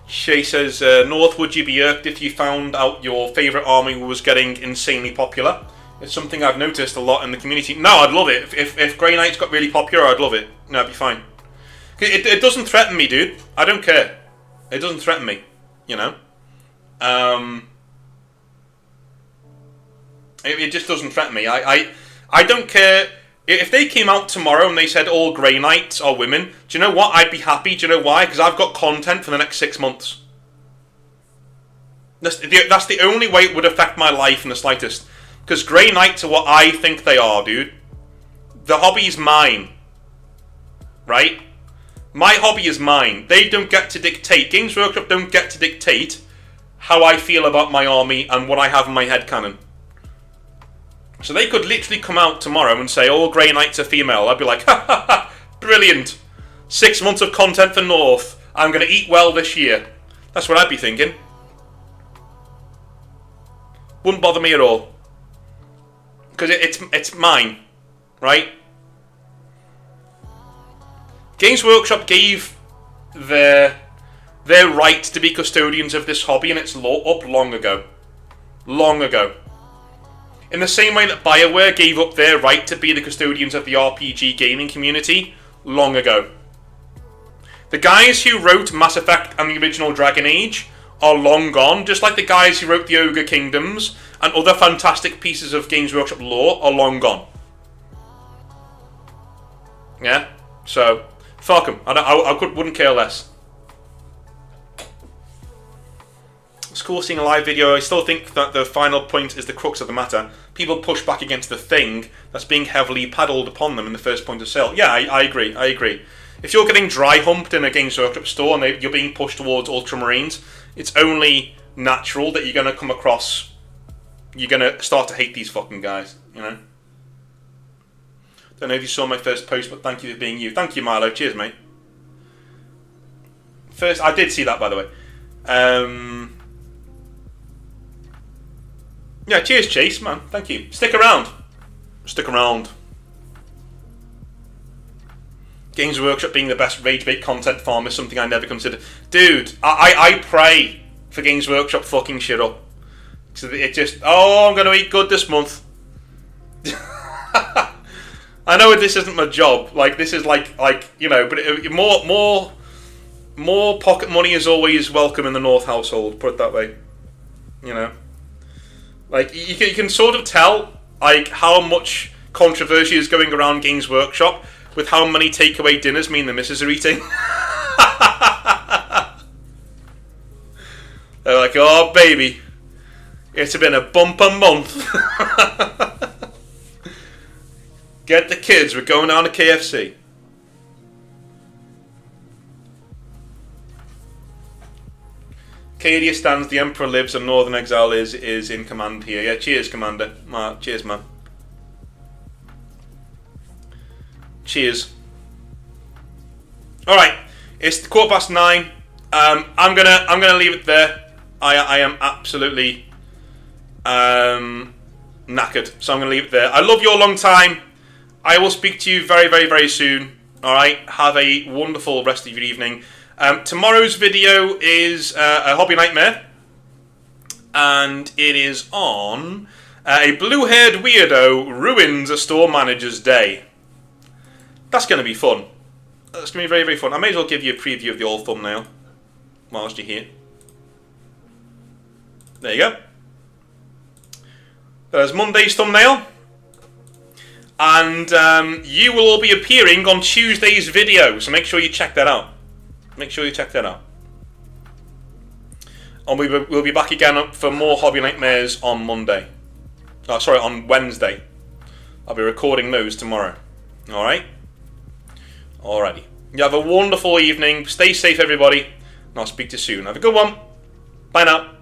Shay says, North, would you be irked if you found out your favourite army was getting insanely popular? It's something I've noticed a lot in the community. No, I'd love it. If Grey Knights got really popular, I'd love it. No, it'd be fine. It doesn't threaten me, dude. I don't care. It doesn't threaten me, you know? It just doesn't threaten me. I don't care. If they came out tomorrow and they said all Grey Knights are women, do you know what? I'd be happy. Do you know why? Because I've got content for the next 6 months. That's the only way it would affect my life in the slightest. Because Grey Knights are what I think they are, dude. The hobby's mine. Right? My hobby is mine. They don't get to dictate. Games Workshop don't get to dictate how I feel about my army and what I have in my headcanon. So they could literally come out tomorrow and say, all Grey Knights are female. I'd be like, ha ha ha, brilliant. 6 months of content for North. I'm going to eat well this year. That's what I'd be thinking. Wouldn't bother me at all. Because it's mine. Right? Games Workshop gave their right to be custodians of this hobby and it's up long ago. Long ago. In the same way that BioWare gave up their right to be the custodians of the RPG gaming community long ago. The guys who wrote Mass Effect and the original Dragon Age are long gone, just like the guys who wrote the Ogre Kingdoms and other fantastic pieces of Games Workshop lore are long gone. Yeah? So, fuck them. Wouldn't care less. It's cool seeing a live video. I still think that the final point is the crux of the matter. People push back against the thing that's being heavily paddled upon them in the first point of sale. Yeah, I agree. I agree. If you're getting dry humped in a Games Workshop store and you're being pushed towards Ultramarines, it's only natural that you're going to come across... You're going to start to hate these fucking guys, you know? Don't know if you saw my first post, but thank you for being you. Thank you, Milo. Cheers, mate. First, I did see that, by the way. Yeah, cheers, Chase, man. Thank you. Stick around. Stick around. Games Workshop being the best rage bait content farm is something I never considered. Dude, I pray for Games Workshop fucking shit up. So it just, oh, I'm going to eat good this month. I know this isn't my job. Like, this is like you know, but more pocket money is always welcome in the North household, put it that way. You know? Like, you can sort of tell, like, how much controversy is going around Games Workshop with how many takeaway dinners me and the missus are eating. They're like, oh, baby, it's been a bumper month. Get the kids, we're going down to KFC. Cadia stands, the Emperor lives, and Northern Exile is in command here. Yeah, cheers, Commander. Cheers, man. Cheers. Alright, it's 9:15. I'm gonna leave it there. I am absolutely knackered, so I'm gonna leave it there. I love you a long time. I will speak to you very, very, very soon. Alright, have a wonderful rest of your evening. Tomorrow's video is a Hobby Nightmare, and it is on a blue-haired weirdo ruins a store manager's day. That's going to be fun. That's going to be very, very fun. I may as well give you a preview of the old thumbnail whilst you're here. There you go. There's Monday's thumbnail. And you will all be appearing on Tuesday's video, so make sure you check that out. Make sure you check that out. And we'll be back again for more Hobby Nightmares on Monday. Oh, sorry, on Wednesday. I'll be recording those tomorrow. Alright? Alrighty. You have a wonderful evening. Stay safe, everybody. And I'll speak to you soon. Have a good one. Bye now.